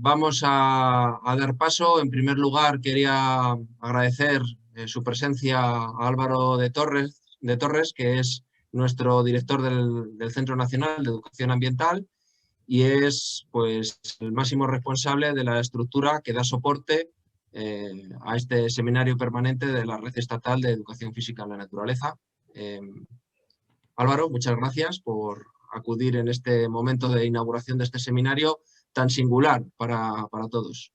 vamos a dar paso. En primer lugar, quería agradecer su presencia a Álvaro de Torres, que es nuestro director del Centro Nacional de Educación Ambiental y es pues, el máximo responsable de la estructura que da soporte a este seminario permanente de la Red Estatal de Educación Física en la Naturaleza. Álvaro, muchas gracias por acudir en este momento de inauguración de este seminario tan singular para todos.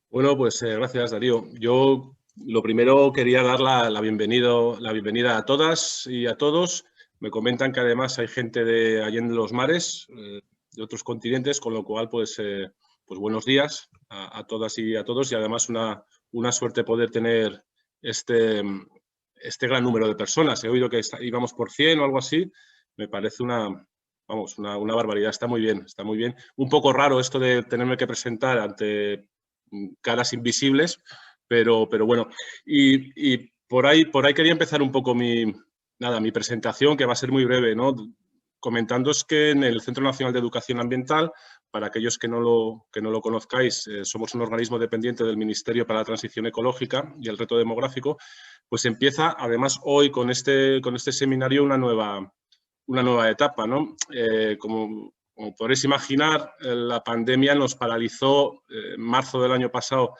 Bueno, pues gracias, Darío. Yo lo primero quería dar la bienvenida a todas y a todos. Me comentan que además hay gente de Allende los Mares, de otros continentes, con lo cual, pues buenos días a todas y a todos. Y además una suerte poder tener este gran número de personas. He oído que íbamos por 100 o algo así. Me parece una barbaridad. Está muy bien, está muy bien. Un poco raro esto de tenerme que presentar ante caras invisibles, pero bueno. Y por ahí quería empezar un poco mi presentación, que va a ser muy breve, ¿no? Comentándoos que en el Centro Nacional de Educación Ambiental, para aquellos que no lo conozcáis, somos un organismo dependiente del Ministerio para la Transición Ecológica y el Reto Demográfico, pues empieza además hoy con este seminario una nueva etapa, ¿no? Como podréis imaginar, la pandemia nos paralizó en marzo del año pasado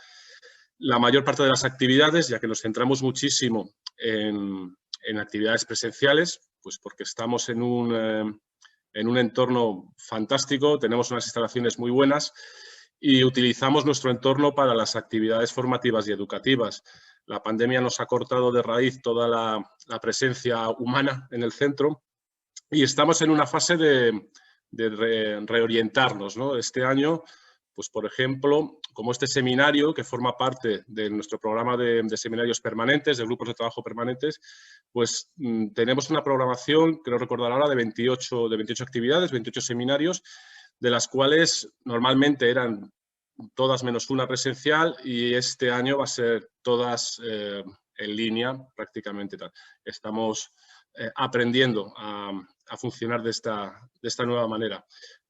la mayor parte de las actividades, ya que nos centramos muchísimo en actividades presenciales, pues porque estamos en un entorno fantástico, tenemos unas instalaciones muy buenas y utilizamos nuestro entorno para las actividades formativas y educativas. La pandemia nos ha cortado de raíz toda la presencia humana en el centro y estamos en una fase de reorientarnos, ¿no? Este año, pues por ejemplo, como este seminario que forma parte de nuestro programa de seminarios permanentes, de grupos de trabajo permanentes, pues tenemos una programación, creo recordar ahora, de 28 actividades, 28 seminarios, de las cuales normalmente eran todas menos una presencial y este año va a ser todas en línea prácticamente. Estamos aprendiendo a funcionar de esta nueva manera.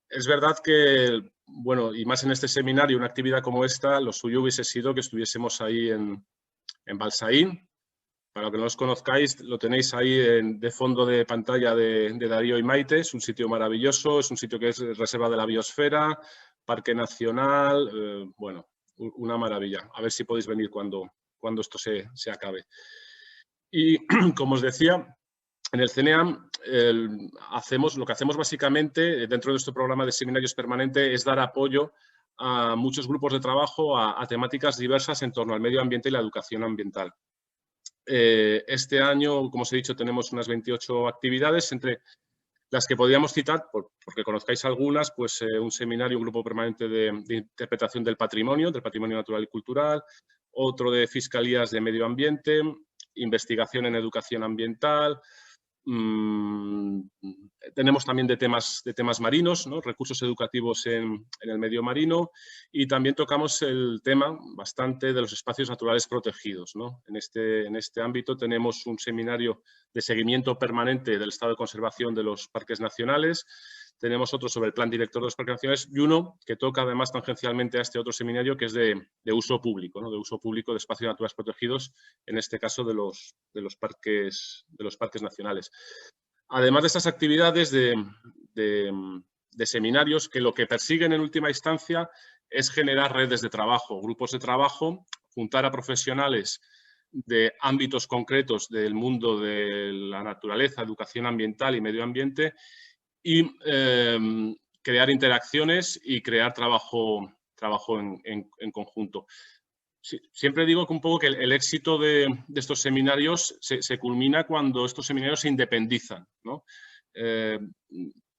Es verdad que, bueno, y más en este seminario, una actividad como esta, lo suyo hubiese sido que estuviésemos ahí en Balsaín. Para que no os conozcáis, lo tenéis ahí de fondo de pantalla de Darío y Maite. Es un sitio maravilloso, es un sitio que es reserva de la biosfera, parque nacional, bueno, una maravilla. A ver si podéis venir cuando esto se acabe. Y como os decía, en el CNEAM lo que hacemos básicamente dentro de nuestro programa de seminarios permanente es dar apoyo a muchos grupos de trabajo a temáticas diversas en torno al medio ambiente y la educación ambiental. Este año, como os he dicho, tenemos unas 28 actividades, entre las que podríamos citar, porque conozcáis algunas, pues un seminario, un grupo permanente de interpretación del patrimonio natural y cultural, otro de fiscalías de medio ambiente, investigación en educación ambiental. Tenemos también de temas marinos, ¿no? Recursos educativos en el medio marino, y también tocamos el tema bastante de los espacios naturales protegidos, ¿no? En este ámbito tenemos un seminario de seguimiento permanente del estado de conservación de los parques nacionales, tenemos otro sobre el plan director de los parques nacionales y uno que toca además tangencialmente a este otro seminario que es de uso público, ¿no? De uso público de espacios naturales protegidos, en este caso de los parques nacionales. Además de estas actividades de seminarios que lo que persiguen en última instancia es generar redes de trabajo, grupos de trabajo, juntar a profesionales de ámbitos concretos del mundo de la naturaleza, educación ambiental y medio ambiente y crear interacciones y crear trabajo en conjunto. Siempre digo que un poco que el éxito de estos seminarios se culmina cuando estos seminarios se independizan, ¿no?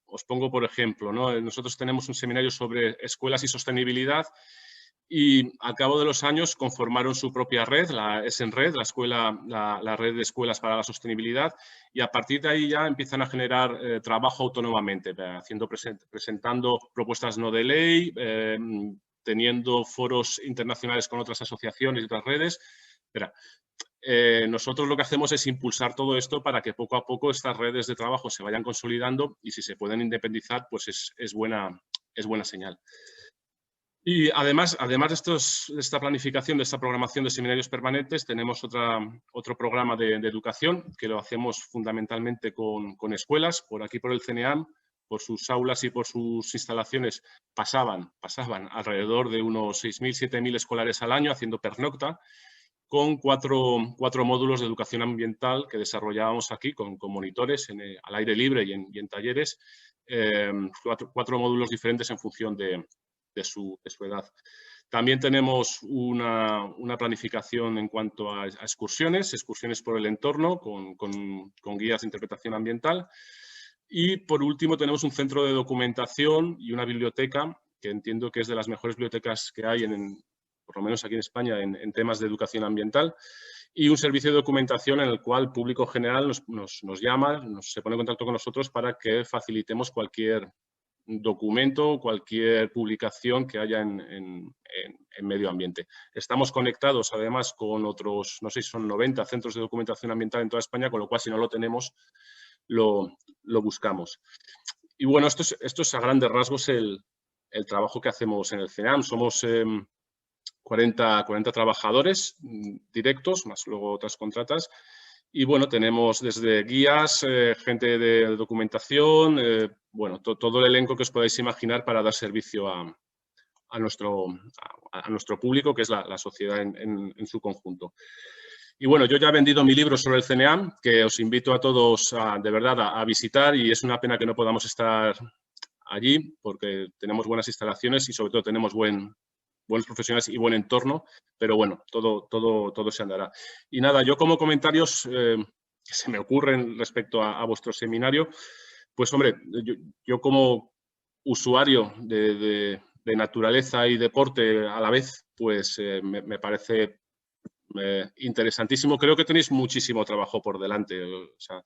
Os pongo por ejemplo, ¿no? Nosotros tenemos un seminario sobre escuelas y sostenibilidad y al cabo de los años conformaron su propia red, la ESENRED, la red de escuelas para la sostenibilidad, y a partir de ahí ya empiezan a generar trabajo autónomamente, presentando propuestas no de ley, teniendo foros internacionales con otras asociaciones y otras redes. Nosotros lo que hacemos es impulsar todo esto para que poco a poco estas redes de trabajo se vayan consolidando y si se pueden independizar, pues es buena señal. Y además de esta planificación, de esta programación de seminarios permanentes, tenemos otro programa de educación que lo hacemos fundamentalmente con escuelas. Por aquí, por el CNEAM, por sus aulas y por sus instalaciones, pasaban alrededor de unos 6.000, 7.000 escolares al año haciendo pernocta, con cuatro módulos de educación ambiental que desarrollábamos aquí con monitores al aire libre y en talleres, cuatro módulos diferentes en función de su edad. También tenemos una planificación en cuanto a excursiones por el entorno con guías de interpretación ambiental. Y por último tenemos un centro de documentación y una biblioteca que entiendo que es de las mejores bibliotecas que hay, por lo menos aquí en España, en temas de educación ambiental, y un servicio de documentación en el cual el público general nos llama, se pone en contacto con nosotros para que facilitemos cualquier documento, cualquier publicación que haya en medio ambiente. Estamos conectados además con otros, no sé si son 90 centros de documentación ambiental en toda España, con lo cual si no lo tenemos, lo buscamos. Y bueno, esto es a grandes rasgos el trabajo que hacemos en el CNEAM. Somos 40 trabajadores directos, más luego otras contratas. Y bueno, tenemos desde guías, gente de documentación, bueno, todo el elenco que os podáis imaginar para dar servicio a nuestro público, que es la sociedad en su conjunto. Y bueno, yo ya he vendido mi libro sobre el CNEAM, que os invito a todos de verdad a visitar, y es una pena que no podamos estar allí porque tenemos buenas instalaciones y sobre todo tenemos buenos profesionales y buen entorno, pero bueno, todo se andará. Y nada, yo como comentarios que se me ocurren respecto a vuestro seminario, pues hombre, yo como usuario de naturaleza y deporte a la vez, pues me parece interesantísimo. Creo que tenéis muchísimo trabajo por delante. O sea,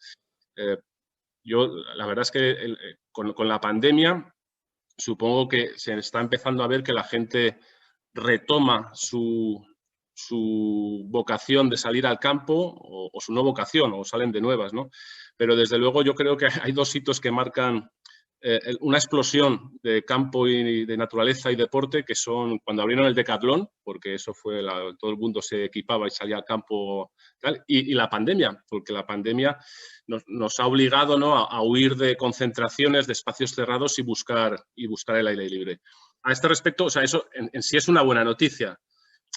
yo la verdad es que con la pandemia supongo que se está empezando a ver que la gente retoma su vocación de salir al campo o su no vocación, o salen de nuevas, ¿no? Pero desde luego yo creo que hay dos hitos que marcan una explosión de campo y de naturaleza y deporte, que son cuando abrieron el Decatlón, porque eso fue, todo el mundo se equipaba y salía al campo, tal, y la pandemia, porque la pandemia nos ha obligado, ¿no?, a huir de concentraciones, de espacios cerrados y buscar el aire libre. A este respecto, o sea, eso en sí es una buena noticia,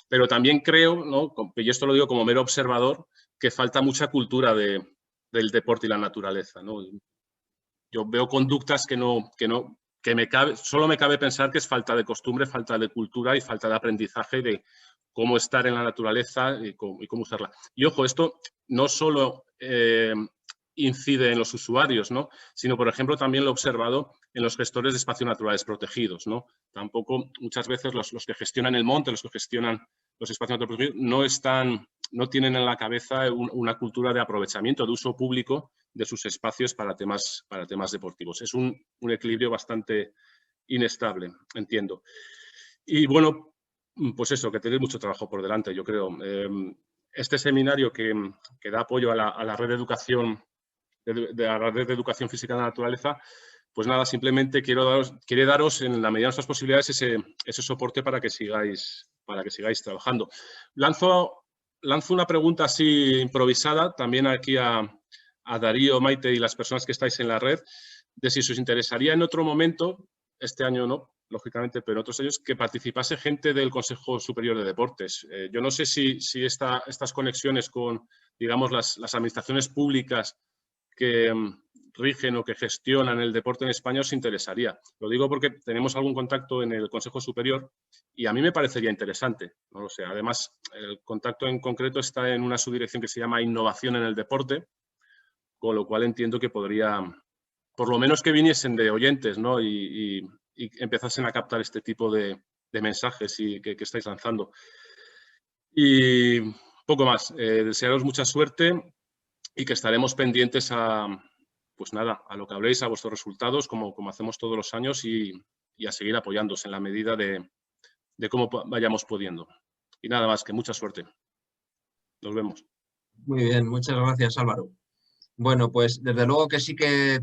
pero también creo, ¿no?, y esto lo digo como mero observador, que falta mucha cultura del deporte y la naturaleza, ¿no? Yo veo conductas solo me cabe pensar que es falta de costumbre, falta de cultura y falta de aprendizaje de cómo estar en la naturaleza y cómo usarla. Y ojo, esto no solo incide en los usuarios, ¿no?, sino, por ejemplo, también lo he observado en los gestores de espacios naturales protegidos, ¿no? Tampoco muchas veces los que gestionan el monte, los que gestionan los espacios naturales protegidos, no tienen en la cabeza una cultura de aprovechamiento, de uso público de sus espacios para temas deportivos. Es un equilibrio bastante inestable, entiendo. Y bueno, pues eso, que tenéis mucho trabajo por delante, yo creo. Este seminario que da apoyo a la red de educación, la red de educación física de la naturaleza, pues nada, simplemente quiere daros en la medida de nuestras posibilidades ese soporte para que sigáis trabajando. Lanzo una pregunta así improvisada también aquí a Darío, Maite y las personas que estáis en la red, de si os interesaría en otro momento, este año no, lógicamente, pero en otros años, que participase gente del Consejo Superior de Deportes. Yo no sé si estas conexiones con, digamos, las administraciones públicas que rigen o que gestionan el deporte en España os interesaría. Lo digo porque tenemos algún contacto en el Consejo Superior y a mí me parecería interesante. No lo sé. Además, el contacto en concreto está en una subdirección que se llama Innovación en el Deporte, con lo cual entiendo que podría, por lo menos que viniesen de oyentes, ¿no?, y empezasen a captar este tipo de mensajes que estáis lanzando. Y poco más. Desearos mucha suerte y que estaremos pendientes pues nada, a lo que habléis, a vuestros resultados, como hacemos todos los años, y a seguir apoyándose en la medida de cómo vayamos pudiendo. Y nada más, que mucha suerte. Nos vemos. Muy bien, muchas gracias, Álvaro. Bueno, pues desde luego que sí que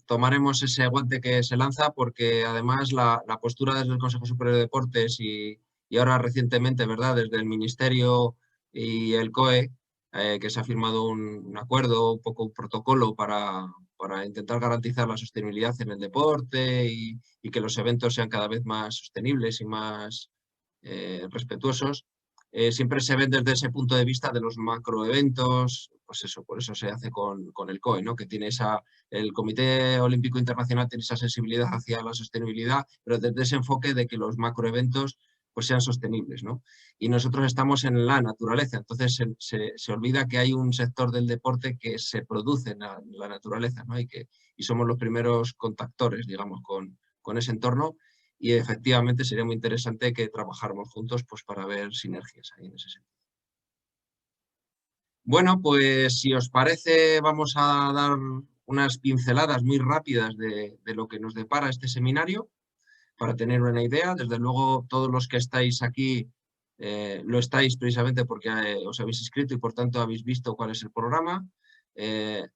tomaremos ese guante que se lanza porque además la postura desde el Consejo Superior de Deportes y ahora recientemente, ¿verdad?, desde el Ministerio y el COE, que se ha firmado un acuerdo, un poco un protocolo para intentar garantizar la sostenibilidad en el deporte y que los eventos sean cada vez más sostenibles y más respetuosos. Siempre se ven desde ese punto de vista de los macroeventos, pues eso, por eso se hace con el COE, ¿no? Que tiene el Comité Olímpico Internacional tiene esa sensibilidad hacia la sostenibilidad, pero desde ese enfoque de que los macroeventos pues sean sostenibles, ¿no? Y nosotros estamos en la naturaleza, entonces se olvida que hay un sector del deporte que se produce en la naturaleza, ¿no? Y somos los primeros contactores, digamos, con ese entorno. Y efectivamente sería muy interesante que trabajáramos juntos pues, para ver sinergias ahí en ese sentido. Bueno, pues si os parece, vamos a dar unas pinceladas muy rápidas de lo que nos depara este seminario, para tener una idea. Desde luego, todos los que estáis aquí lo estáis precisamente porque os habéis inscrito y por tanto habéis visto cuál es el programa.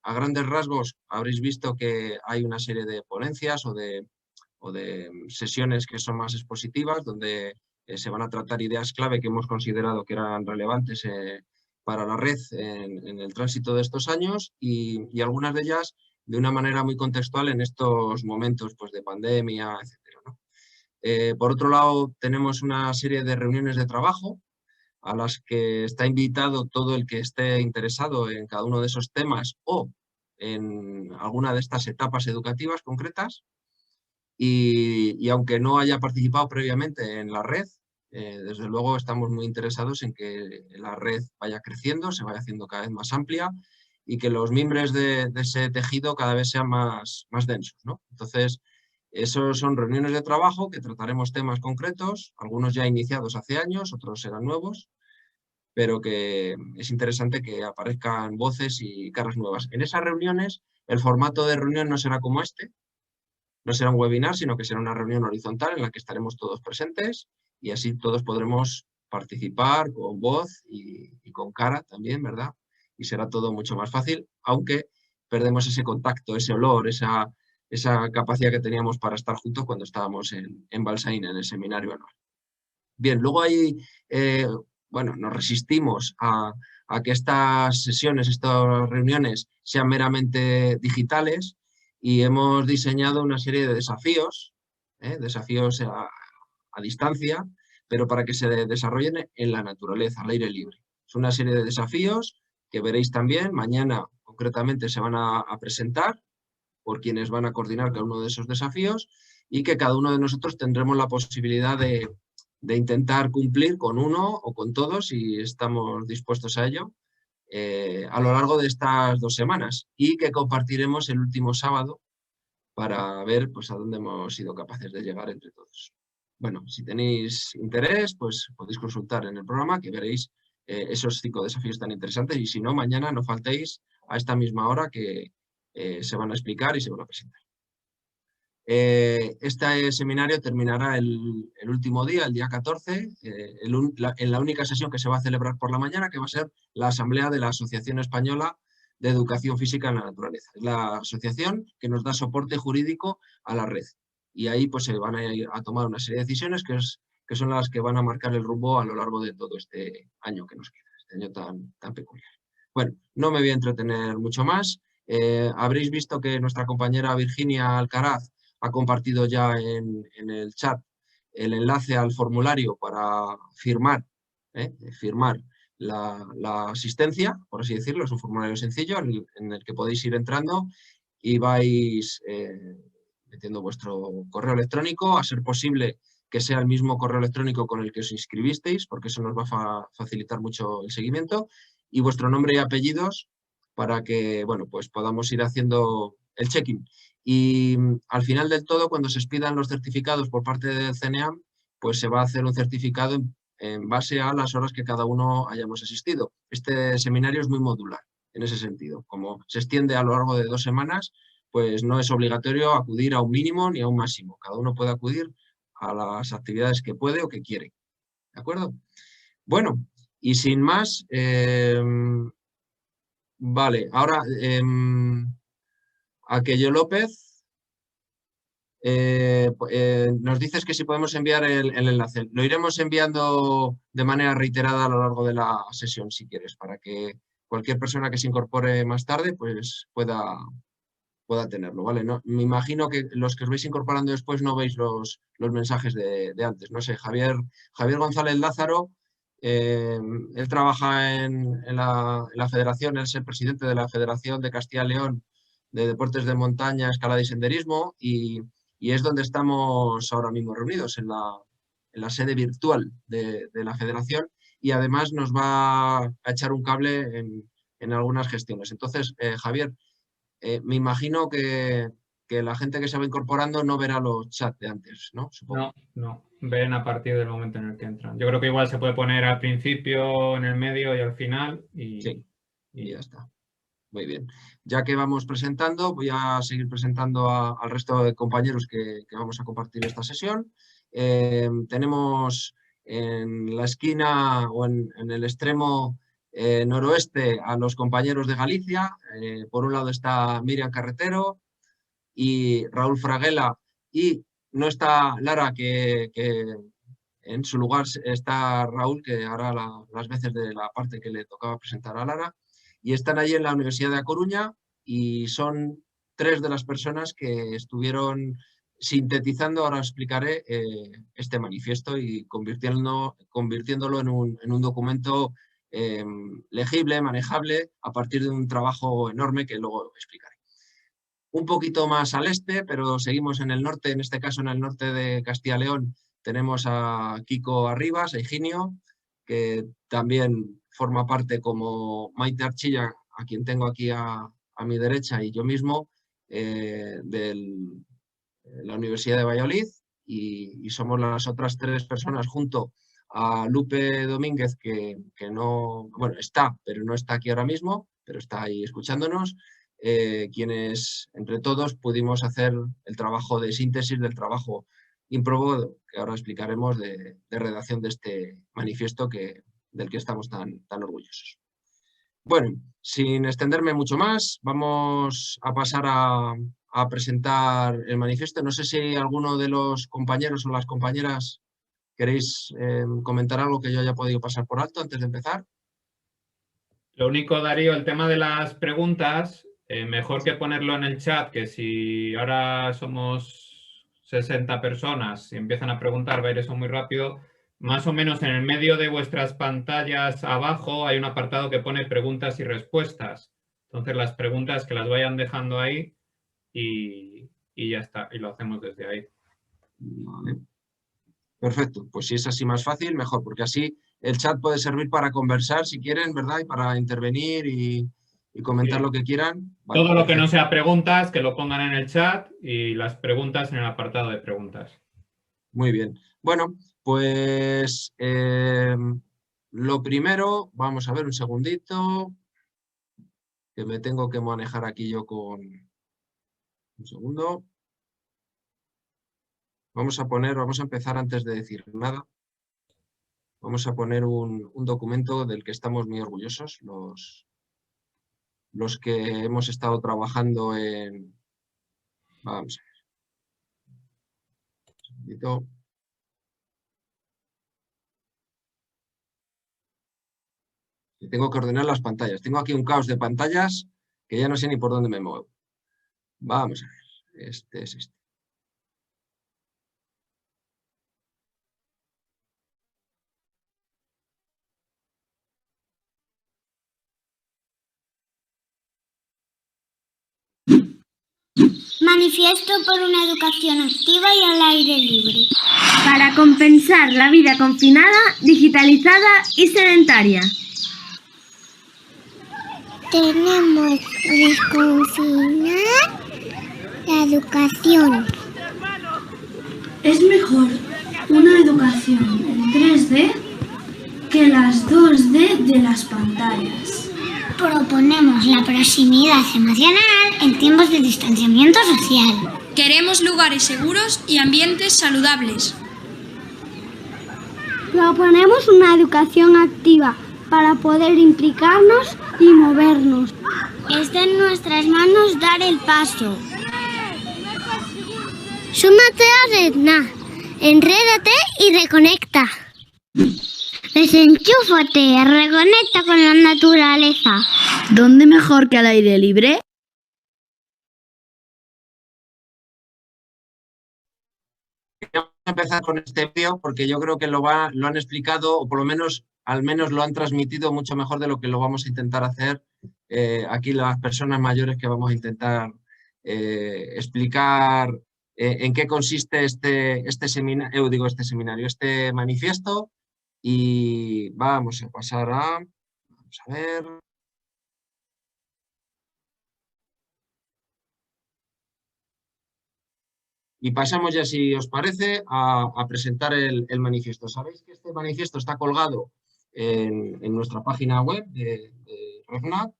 A grandes rasgos habréis visto que hay una serie de ponencias o de sesiones que son más expositivas, donde se van a tratar ideas clave que hemos considerado que eran relevantes para la red en el tránsito de estos años y algunas de ellas de una manera muy contextual en estos momentos pues, de pandemia, etcétera, ¿no? Por otro lado, tenemos una serie de reuniones de trabajo a las que está invitado todo el que esté interesado en cada uno de esos temas o en alguna de estas etapas educativas concretas. Y aunque no haya participado previamente en la red, desde luego estamos muy interesados en que la red vaya creciendo, se vaya haciendo cada vez más amplia y que los miembros de ese tejido cada vez sean más densos, ¿no? Entonces, esos son reuniones de trabajo que trataremos temas concretos, algunos ya iniciados hace años, otros serán nuevos, pero que es interesante que aparezcan voces y caras nuevas. En esas reuniones, el formato de reunión no será como este, no será un webinar, sino que será una reunión horizontal en la que estaremos todos presentes y así todos podremos participar con voz y con cara también, ¿verdad? Y será todo mucho más fácil, aunque perdemos ese contacto, ese olor, esa capacidad que teníamos para estar juntos cuando estábamos en Balsaín, en el seminario anual. Bien, luego ahí, bueno, nos resistimos a que estas sesiones, estas reuniones sean meramente digitales y hemos diseñado una serie de desafíos, desafíos a distancia, pero para que se desarrollen en la naturaleza, al aire libre. Es una serie de desafíos que veréis también. Mañana, concretamente, se van a presentar por quienes van a coordinar cada uno de esos desafíos y que cada uno de nosotros tendremos la posibilidad de intentar cumplir con uno o con todos si estamos dispuestos a ello a lo largo de estas 2 semanas y que compartiremos el último sábado para ver pues, a dónde hemos sido capaces de llegar entre todos. Bueno, si tenéis interés, pues podéis consultar en el programa que veréis esos 5 desafíos tan interesantes y si no, mañana no faltéis a esta misma hora que se van a explicar y se van a presentar. Este seminario terminará el último día, el día 14, en la única sesión que se va a celebrar por la mañana, que va a ser la asamblea de la Asociación Española de Educación Física en la Naturaleza. Es la asociación que nos da soporte jurídico a la red. Y ahí pues, se van a tomar una serie de decisiones que son las que van a marcar el rumbo a lo largo de todo este año que nos queda, este año tan peculiar. Bueno, no me voy a entretener mucho más. Habréis visto que nuestra compañera Virginia Alcaraz ha compartido ya en el chat el enlace al formulario para firmar la asistencia, por así decirlo. Es un formulario sencillo en el que podéis ir entrando y vais metiendo vuestro correo electrónico, a ser posible que sea el mismo correo electrónico con el que os inscribisteis, porque eso nos va a facilitar mucho el seguimiento, y vuestro nombre y apellidos para que bueno, pues podamos ir haciendo el check-in. Y al final del todo, cuando se expidan los certificados por parte del CNEAM, pues se va a hacer un certificado en base a las horas que cada uno hayamos asistido. Este seminario es muy modular en ese sentido. Como se extiende a lo largo de 2 semanas, pues no es obligatorio acudir a un mínimo ni a un máximo. Cada uno puede acudir a las actividades que puede o que quiere. ¿De acuerdo? Bueno, y sin más, vale, ahora Aquello López, nos dices que si podemos enviar el enlace. Lo iremos enviando de manera reiterada a lo largo de la sesión, si quieres, para que cualquier persona que se incorpore más tarde pues pueda tenerlo, ¿vale? No, me imagino que los que os vais incorporando después no veis los mensajes de antes. No sé, Javier González Lázaro, él trabaja en la federación, él es el presidente de la Federación de Castilla y León de Deportes de Montaña, Escalada y Senderismo, y es donde estamos ahora mismo reunidos, en la sede virtual de la federación, y además nos va a echar un cable en algunas gestiones. Entonces, Javier, me imagino que la gente que se va incorporando no verá los chats de antes, ¿no? Supongo. No, ven a partir del momento en el que entran. Yo creo que igual se puede poner al principio, en el medio y al final. Sí, y ya está. Muy bien. Ya que vamos presentando, voy a seguir presentando al resto de compañeros que vamos a compartir esta sesión. Tenemos en la esquina o en el extremo noroeste a los compañeros de Galicia. Por un lado está Miriam Carretero y Raúl Fraguela, y no está Lara, que en su lugar está Raúl, que hará las veces de la parte que le tocaba presentar a Lara. Y están allí en la Universidad de A Coruña y son 3 de las personas que estuvieron sintetizando, ahora explicaré, este manifiesto y convirtiéndolo en un documento legible, manejable, a partir de un trabajo enorme que luego explicaré. Un poquito más al este, pero seguimos en el norte, en este caso en el norte de Castilla y León, tenemos a Kiko Arribas, a Higinio, que también forma parte, como Maite Archilla, a quien tengo aquí a mi derecha, y yo mismo, de la Universidad de Valladolid, y somos las otras 3 personas junto a Lupe Domínguez, que no, bueno, está, pero no está aquí ahora mismo, pero está ahí escuchándonos, quienes entre todos pudimos hacer el trabajo de síntesis del trabajo ímprobo, que ahora explicaremos, de redacción de este manifiesto del que estamos tan orgullosos. Bueno, sin extenderme mucho más, vamos a pasar a presentar el manifiesto. No sé si alguno de los compañeros o las compañeras queréis comentar algo que yo haya podido pasar por alto antes de empezar. Lo único, Darío, el tema de las preguntas, mejor que ponerlo en el chat, que si ahora somos 60 personas y empiezan a preguntar, va a ir eso muy rápido. Más o menos en el medio de vuestras pantallas abajo hay un apartado que pone preguntas y respuestas. Entonces las preguntas que las vayan dejando ahí y ya está, y lo hacemos desde ahí. Vale. Perfecto, pues si es así más fácil, mejor, porque así el chat puede servir para conversar si quieren, ¿verdad? Y para intervenir y comentar lo que quieran. Vale, todo lo que no sea preguntas, que lo pongan en el chat, y las preguntas en el apartado de preguntas. Muy bien. Bueno, pues lo primero, vamos a ver un segundito, que me tengo que manejar aquí yo con... Un segundo. Vamos a empezar antes de decir nada. Vamos a poner un documento del que estamos muy orgullosos, los que hemos estado trabajando en... Vamos a ver. Un segundito. Tengo que ordenar las pantallas. Tengo aquí un caos de pantallas que ya no sé ni por dónde me muevo. Vamos a ver. Este es este. Manifiesto por una educación activa y al aire libre. Para compensar la vida confinada, digitalizada y sedentaria. Tenemos que desconfinar la educación. Es mejor una educación en 3D que las 2D de las pantallas. Proponemos la proximidad emocional en tiempos de distanciamiento social. Queremos lugares seguros y ambientes saludables. Proponemos una educación activa para poder implicarnos y movernos. Está en nuestras manos dar el paso. Súmate a Redna, enrédate y reconecta. Desenchúfate, reconecta con la naturaleza. ¿Dónde mejor que al aire libre? Vamos a empezar con este vídeo porque yo creo que lo han explicado, o por lo menos al menos lo han transmitido mucho mejor de lo que lo vamos a intentar hacer aquí las personas mayores, que vamos a intentar explicar en qué consiste este manifiesto. Y vamos a pasar vamos a ver. Y pasamos ya, si os parece, a presentar el manifiesto. Sabéis que este manifiesto está colgado en nuestra página web de REFNAC.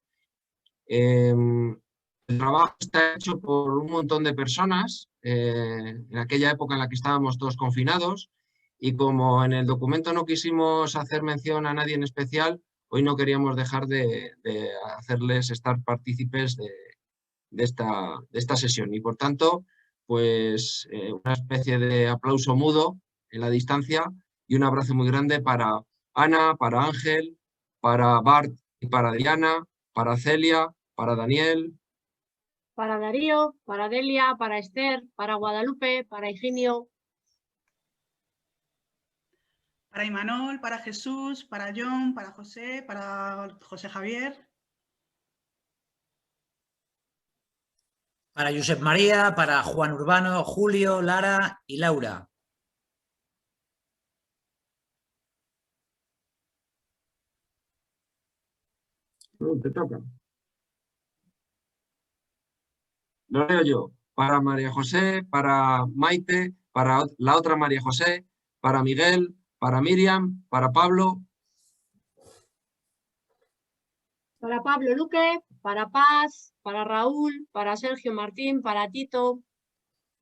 El trabajo está hecho por un montón de personas en aquella época en la que estábamos todos confinados, y como en el documento no quisimos hacer mención a nadie en especial, hoy no queríamos dejar de hacerles estar partícipes de esta sesión, y por tanto pues una especie de aplauso mudo en la distancia y un abrazo muy grande para Ana, para Ángel, para Bart y para Diana, para Celia, para Daniel, para Darío, para Delia, para Esther, para Guadalupe, para Higinio, para Imanol, para Jesús, para John, para José Javier, para Josep María, para Juan Urbano, Julio, Lara y Laura. Te toca. Lo leo yo. Para María José, para Maite, para la otra María José, para Miguel, para Miriam, para Pablo. para Pablo Luque, para Paz, para Raúl, para Sergio Martín, para Tito.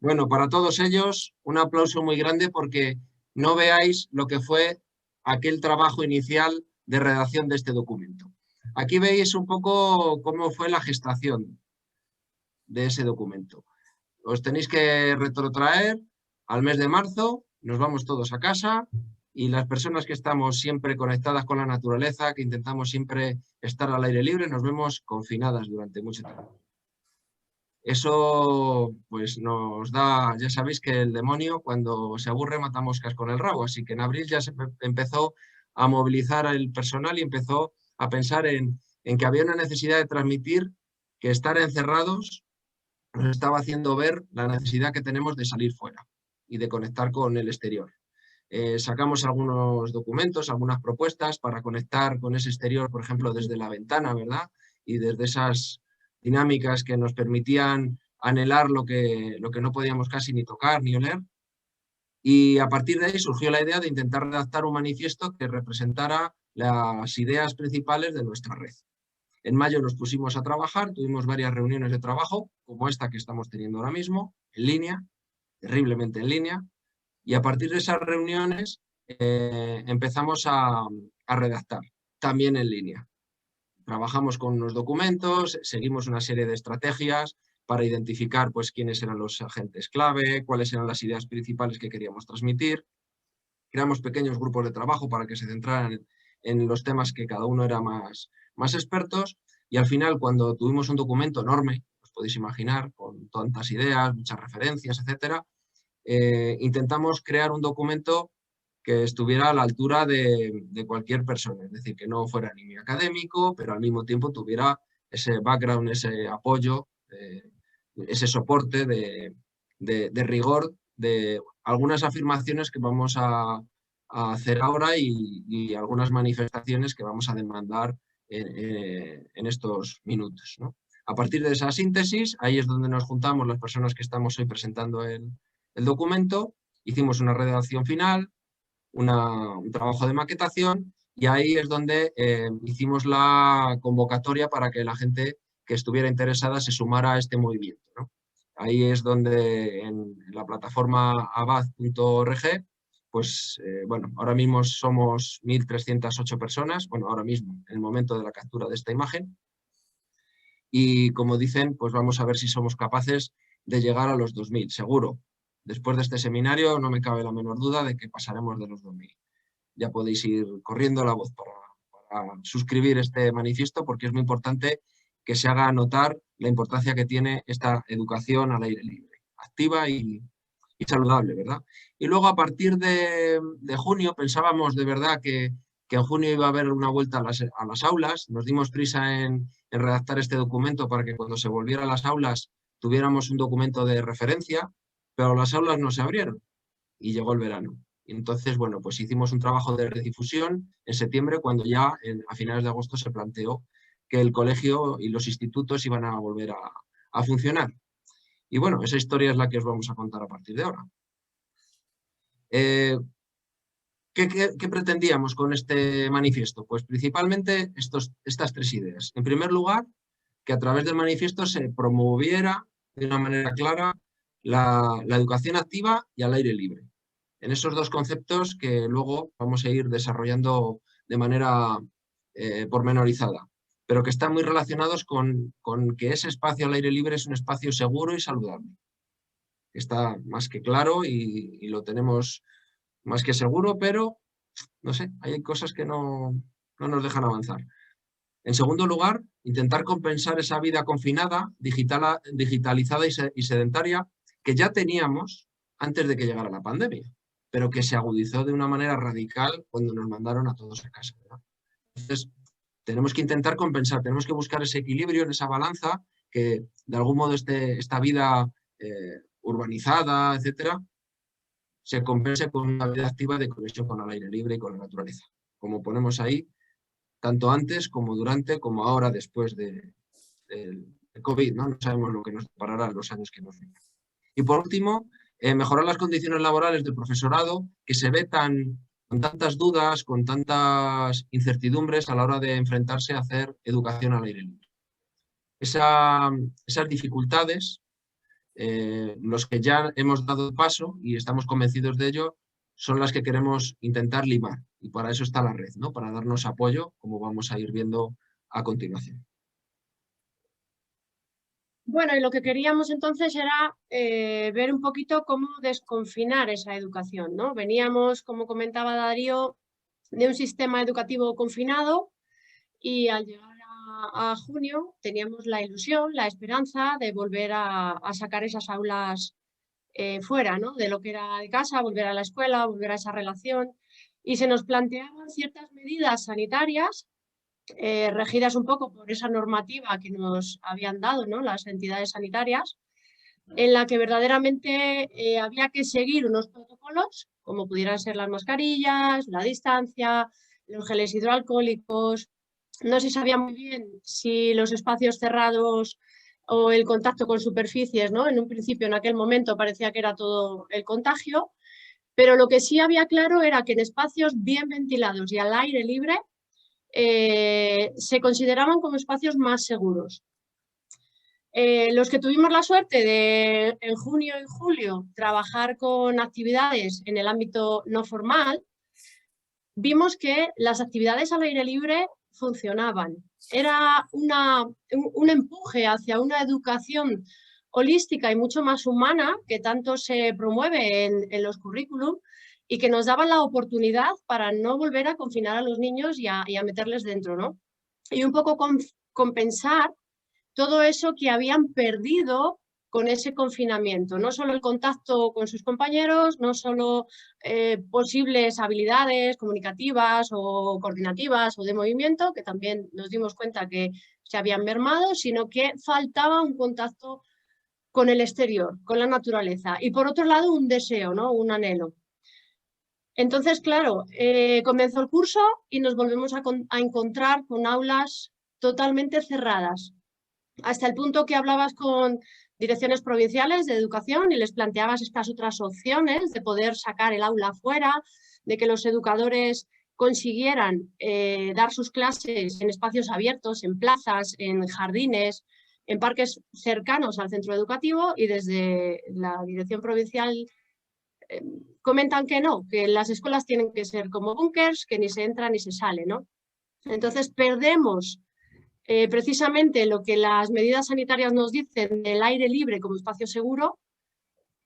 Bueno, para todos ellos un aplauso muy grande, porque no veáis lo que fue aquel trabajo inicial de redacción de este documento. Aquí veis un poco cómo fue la gestación de ese documento. Os tenéis que retrotraer al mes de marzo, nos vamos todos a casa, y las personas que estamos siempre conectadas con la naturaleza, que intentamos siempre estar al aire libre, nos vemos confinadas durante mucho tiempo. Eso pues nos da, ya sabéis que el demonio cuando se aburre mata moscas con el rabo, así que en abril ya se empezó a movilizar el personal y empezó a pensar en que había una necesidad de transmitir que estar encerrados nos estaba haciendo ver la necesidad que tenemos de salir fuera y de conectar con el exterior. Sacamos algunos documentos, algunas propuestas para conectar con ese exterior, por ejemplo, desde la ventana, ¿verdad? Y desde esas dinámicas que nos permitían anhelar lo que no podíamos casi ni tocar ni oler. Y a partir de ahí surgió la idea de intentar redactar un manifiesto que representara las ideas principales de nuestra red. En mayo nos pusimos a trabajar, tuvimos varias reuniones de trabajo, como esta que estamos teniendo ahora mismo, en línea, terriblemente en línea, y a partir de esas reuniones empezamos a redactar, también en línea. Trabajamos con unos documentos, seguimos una serie de estrategias para identificar pues, quiénes eran los agentes clave, cuáles eran las ideas principales que queríamos transmitir. Creamos pequeños grupos de trabajo para que se centraran en los temas que cada uno era más expertos, y al final, cuando tuvimos un documento enorme, os podéis imaginar, con tantas ideas, muchas referencias, etcétera, intentamos crear un documento que estuviera a la altura de cualquier persona, es decir, que no fuera ni muy académico, pero al mismo tiempo tuviera ese background, ese apoyo, ese soporte de rigor de algunas afirmaciones que vamos a hacer ahora y algunas manifestaciones que vamos a demandar en estos minutos, ¿no? A partir de esa síntesis, ahí es donde nos juntamos las personas que estamos hoy presentando el documento, hicimos una redacción final, un trabajo de maquetación, y ahí es donde hicimos la convocatoria para que la gente que estuviera interesada se sumara a este movimiento, ¿no? Ahí es donde en la plataforma abad.org, pues bueno, ahora mismo somos 1.308 personas, bueno, ahora mismo, en el momento de la captura de esta imagen, y como dicen, pues vamos a ver si somos capaces de llegar a los 2.000, seguro. después de este seminario no me cabe la menor duda de que pasaremos de los 2000. Ya podéis ir corriendo la voz para suscribir este manifiesto, porque es muy importante que se haga notar la importancia que tiene esta educación al aire libre, activa y saludable, ¿verdad? Y luego a partir de junio pensábamos de verdad que en junio iba a haber una vuelta a las aulas. Nos dimos prisa en redactar este documento para que cuando se volviera a las aulas tuviéramos un documento de referencia, pero las aulas no se abrieron y llegó el verano. Y entonces, bueno, pues hicimos un trabajo de redifusión en septiembre, cuando ya a finales de agosto se planteó que el colegio y los institutos iban a volver a funcionar. Y bueno, esa historia es la que os vamos a contar a partir de ahora. ¿Qué pretendíamos con este manifiesto? Pues principalmente estas 3 ideas. En primer lugar, que a través del manifiesto se promoviera de una manera clara la educación activa y al aire libre. En esos 2 conceptos que luego vamos a ir desarrollando de manera pormenorizada, pero que están muy relacionados con que ese espacio al aire libre es un espacio seguro y saludable. Está más que claro y lo tenemos más que seguro, pero no sé, hay cosas que no nos dejan avanzar. En segundo lugar, intentar compensar esa vida confinada, digitalizada y sedentaria que ya teníamos antes de que llegara la pandemia, pero que se agudizó de una manera radical cuando nos mandaron a todos a casa, ¿verdad? Entonces, tenemos que intentar compensar, tenemos que buscar ese equilibrio en esa balanza, que de algún modo esta vida urbanizada, etcétera, se compense con una vida activa de conexión con el aire libre y con la naturaleza. Como ponemos ahí, tanto antes como durante, como ahora después del COVID, ¿no? No sabemos lo que nos deparará en los años que nos vengan. Y por último, mejorar las condiciones laborales del profesorado, que se ve con tantas dudas, con tantas incertidumbres a la hora de enfrentarse a hacer educación al aire libre. Esas dificultades, los que ya hemos dado paso y estamos convencidos de ello, son las que queremos intentar limar. Y para eso está la red, ¿no? Para darnos apoyo, como vamos a ir viendo a continuación. Bueno, y lo que queríamos entonces era ver un poquito cómo desconfinar esa educación, ¿no? Veníamos, como comentaba Darío, de un sistema educativo confinado y al llegar a junio teníamos la ilusión, la esperanza de volver a sacar esas aulas fuera, ¿no? De lo que era de casa, volver a la escuela, volver a esa relación. Y se nos planteaban ciertas medidas sanitarias regidas un poco por esa normativa que nos habían dado, ¿no? Las entidades sanitarias, en la que verdaderamente había que seguir unos protocolos, como pudieran ser las mascarillas, la distancia, los geles hidroalcohólicos. No se sabía muy bien si los espacios cerrados o el contacto con superficies, ¿no? En un principio, en aquel momento, parecía que era todo el contagio, pero lo que sí había claro era que en espacios bien ventilados y al aire libre se consideraban como espacios más seguros. Los que tuvimos la suerte de, en junio y julio, trabajar con actividades en el ámbito no formal, vimos que las actividades al aire libre funcionaban. Era un empuje hacia una educación holística y mucho más humana que tanto se promueve en los currículum y que nos daba la oportunidad para no volver a confinar a los niños y a meterles dentro, ¿no? Y un poco compensar todo eso que habían perdido con ese confinamiento, no solo el contacto con sus compañeros, no solo posibles habilidades comunicativas o coordinativas o de movimiento, que también nos dimos cuenta que se habían mermado, sino que faltaba un contacto con el exterior, con la naturaleza. Y por otro lado, un deseo, ¿no? Un anhelo. Entonces, claro, comenzó el curso y nos volvemos a encontrar con aulas totalmente cerradas, hasta el punto que hablabas con direcciones provinciales de educación y les planteabas estas otras opciones de poder sacar el aula afuera, de que los educadores consiguieran dar sus clases en espacios abiertos, en plazas, en jardines, en parques cercanos al centro educativo, y desde la dirección provincial comentan que no, que las escuelas tienen que ser como búnkers, que ni se entra ni se sale, ¿no? Entonces perdemos precisamente lo que las medidas sanitarias nos dicen del aire libre como espacio seguro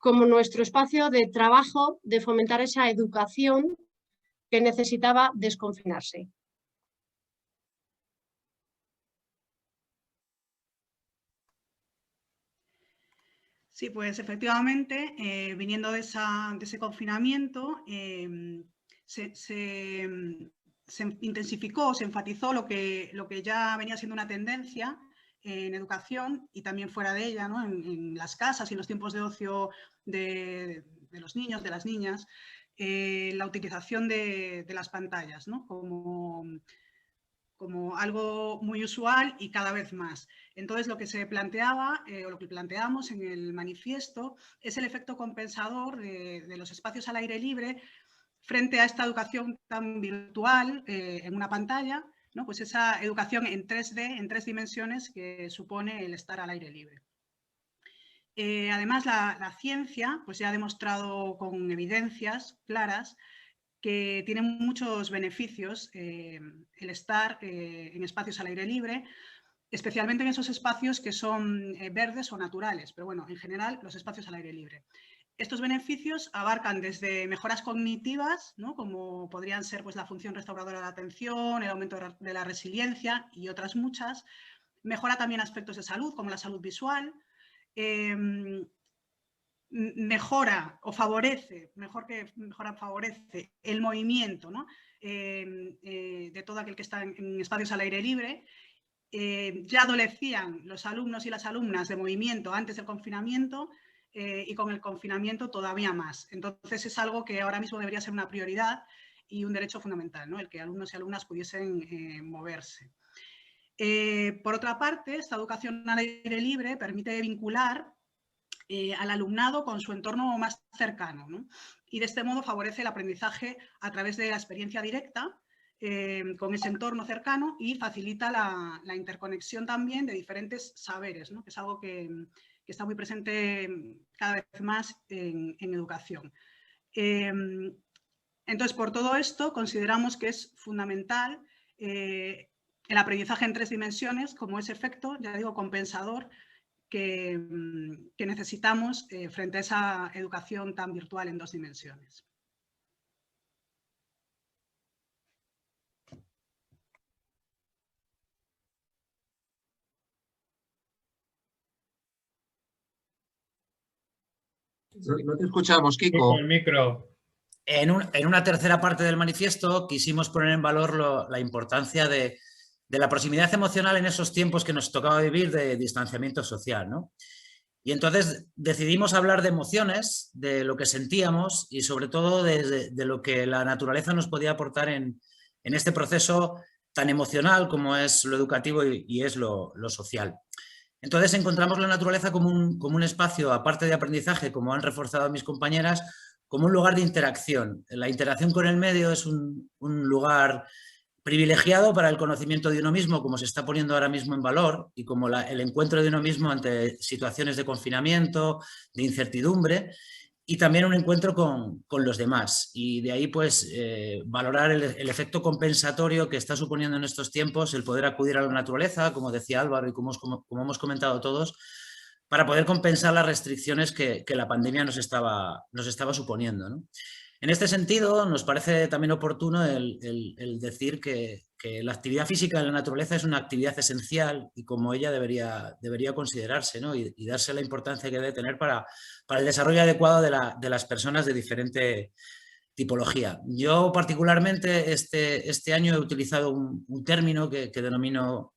como nuestro espacio de trabajo, de fomentar esa educación que necesitaba desconfinarse. Sí, pues efectivamente, viniendo de ese confinamiento, se intensificó, se enfatizó lo que ya venía siendo una tendencia en educación y también fuera de ella, ¿no? en las casas y en los tiempos de ocio de los niños, de las niñas, la utilización de las pantallas, ¿no? como algo muy usual y cada vez más. Entonces, lo que se planteaba, o lo que planteamos en el manifiesto, es el efecto compensador de los espacios al aire libre frente a esta educación tan virtual en una pantalla, ¿no? Pues esa educación en 3D, en 3 dimensiones, que supone el estar al aire libre. Además, la ciencia pues ya ha demostrado con evidencias claras que tiene muchos beneficios el estar en espacios al aire libre, especialmente en esos espacios que son verdes o naturales, pero bueno, en general los espacios al aire libre. Estos beneficios abarcan desde mejoras cognitivas, ¿no? Como podrían ser pues, la función restauradora de la atención, el aumento de la resiliencia y otras muchas. Mejora también aspectos de salud, como la salud visual. Mejora o favorece, favorece el movimiento, ¿no? De todo aquel que está en espacios al aire libre. Ya adolecían los alumnos y las alumnas de movimiento antes del confinamiento y con el confinamiento todavía más. Entonces es algo que ahora mismo debería ser una prioridad y un derecho fundamental, ¿no? El que alumnos y alumnas pudiesen moverse. Por otra parte, esta educación al aire libre permite vincular al alumnado con su entorno más cercano, ¿no? Y de este modo favorece el aprendizaje a través de la experiencia directa con ese entorno cercano y facilita la interconexión también de diferentes saberes, ¿no? Que es algo que está muy presente cada vez más en educación. Entonces, por todo esto, consideramos que es fundamental el aprendizaje en 3 dimensiones como ese efecto, ya digo, compensador que necesitamos frente a esa educación tan virtual en 2 dimensiones. No te escuchamos, Kiko. El micro. En una tercera parte del manifiesto quisimos poner en valor la importancia de la proximidad emocional en esos tiempos que nos tocaba vivir de distanciamiento social, ¿no? Y entonces decidimos hablar de emociones, de lo que sentíamos y sobre todo de lo que la naturaleza nos podía aportar en este proceso tan emocional como es lo educativo y es lo social. Entonces encontramos la naturaleza como un espacio, aparte de aprendizaje, como han reforzado mis compañeras, como un lugar de interacción. La interacción con el medio es un lugar privilegiado para el conocimiento de uno mismo, como se está poniendo ahora mismo en valor, y como el encuentro de uno mismo ante situaciones de confinamiento, de incertidumbre, y también un encuentro con los demás. Y de ahí, pues, valorar el efecto compensatorio que está suponiendo en estos tiempos el poder acudir a la naturaleza, como decía Álvaro y como hemos comentado todos, para poder compensar las restricciones que la pandemia nos estaba suponiendo, ¿no? En este sentido, nos parece también oportuno el decir que la actividad física en la naturaleza es una actividad esencial y como ella debería considerarse, ¿no? y darse la importancia que debe tener para el desarrollo adecuado de las personas de diferente tipología. Yo particularmente este año he utilizado un término que denomino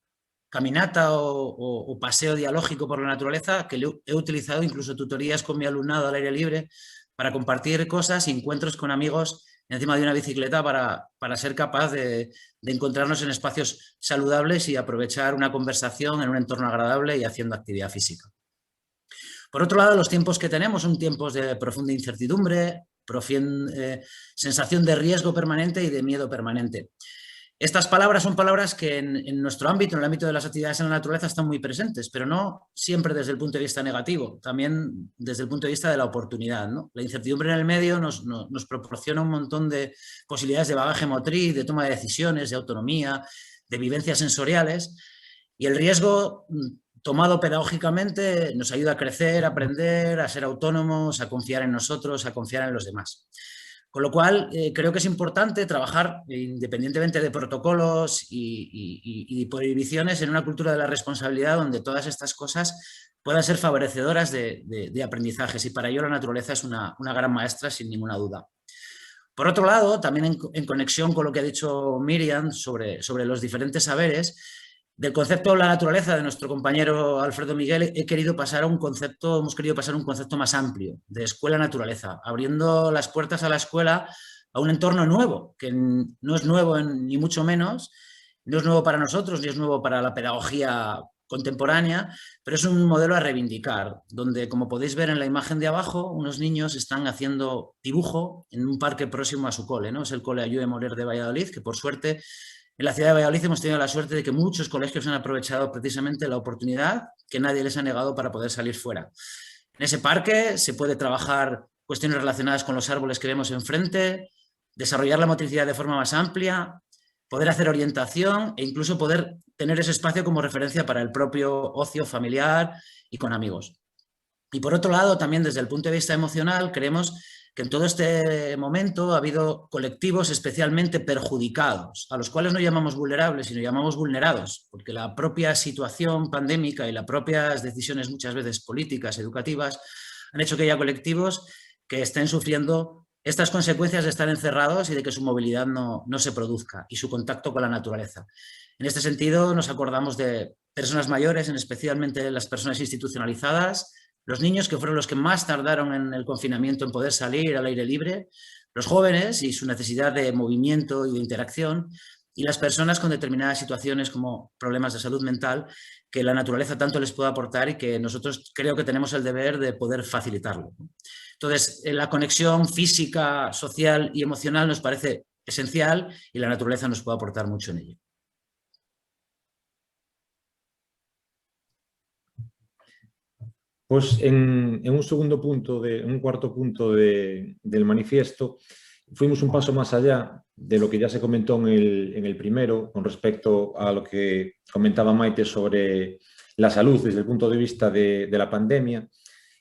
caminata o paseo dialógico por la naturaleza, que he utilizado incluso tutorías con mi alumnado al aire libre para compartir cosas y encuentros con amigos encima de una bicicleta para ser capaz de encontrarnos en espacios saludables y aprovechar una conversación en un entorno agradable y haciendo actividad física. Por otro lado, los tiempos que tenemos son tiempos de profunda incertidumbre, sensación de riesgo permanente y de miedo permanente. Estas palabras son palabras que en nuestro ámbito, en el ámbito de las actividades en la naturaleza, están muy presentes, pero no siempre desde el punto de vista negativo, también desde el punto de vista de la oportunidad, ¿no? La incertidumbre en el medio nos proporciona un montón de posibilidades de bagaje motriz, de toma de decisiones, de autonomía, de vivencias sensoriales, y el riesgo tomado pedagógicamente, nos ayuda a crecer, a aprender, a ser autónomos, a confiar en nosotros, a confiar en los demás. Con lo cual, creo que es importante trabajar, independientemente de protocolos y prohibiciones, en una cultura de la responsabilidad donde todas estas cosas puedan ser favorecedoras de aprendizajes, y para ello la naturaleza es una gran maestra, sin ninguna duda. Por otro lado, también en conexión con lo que ha dicho Miriam sobre los diferentes saberes, del concepto de la naturaleza de nuestro compañero Alfredo Miguel, hemos querido pasar a un concepto más amplio, de escuela-naturaleza, abriendo las puertas a la escuela a un entorno nuevo, que no es nuevo ni mucho menos, no es nuevo para nosotros, ni es nuevo para la pedagogía contemporánea, pero es un modelo a reivindicar, donde, como podéis ver en la imagen de abajo, unos niños están haciendo dibujo en un parque próximo a su cole, ¿no? Es el cole Ayude Moler de Valladolid, que por suerte en la ciudad de Valladolid hemos tenido la suerte de que muchos colegios han aprovechado precisamente la oportunidad que nadie les ha negado para poder salir fuera. En ese parque se puede trabajar cuestiones relacionadas con los árboles que vemos enfrente, desarrollar la motricidad de forma más amplia, poder hacer orientación e incluso poder tener ese espacio como referencia para el propio ocio familiar y con amigos. Y por otro lado, también desde el punto de vista emocional, creemos que en todo este momento ha habido colectivos especialmente perjudicados, a los cuales no llamamos vulnerables, sino llamamos vulnerados, porque la propia situación pandémica y las propias decisiones muchas veces políticas, educativas, han hecho que haya colectivos que estén sufriendo estas consecuencias de estar encerrados y de que su movilidad no se produzca y su contacto con la naturaleza. En este sentido, nos acordamos de personas mayores, especialmente las personas institucionalizadas, los niños, que fueron los que más tardaron en el confinamiento en poder salir al aire libre, los jóvenes y su necesidad de movimiento y de interacción, y las personas con determinadas situaciones como problemas de salud mental que la naturaleza tanto les puede aportar y que nosotros creo que tenemos el deber de poder facilitarlo. Entonces, la conexión física, social y emocional nos parece esencial y la naturaleza nos puede aportar mucho en ello. Pues en un cuarto punto del manifiesto, fuimos un paso más allá de lo que ya se comentó en el primero, con respecto a lo que comentaba Maite sobre la salud desde el punto de vista de la pandemia,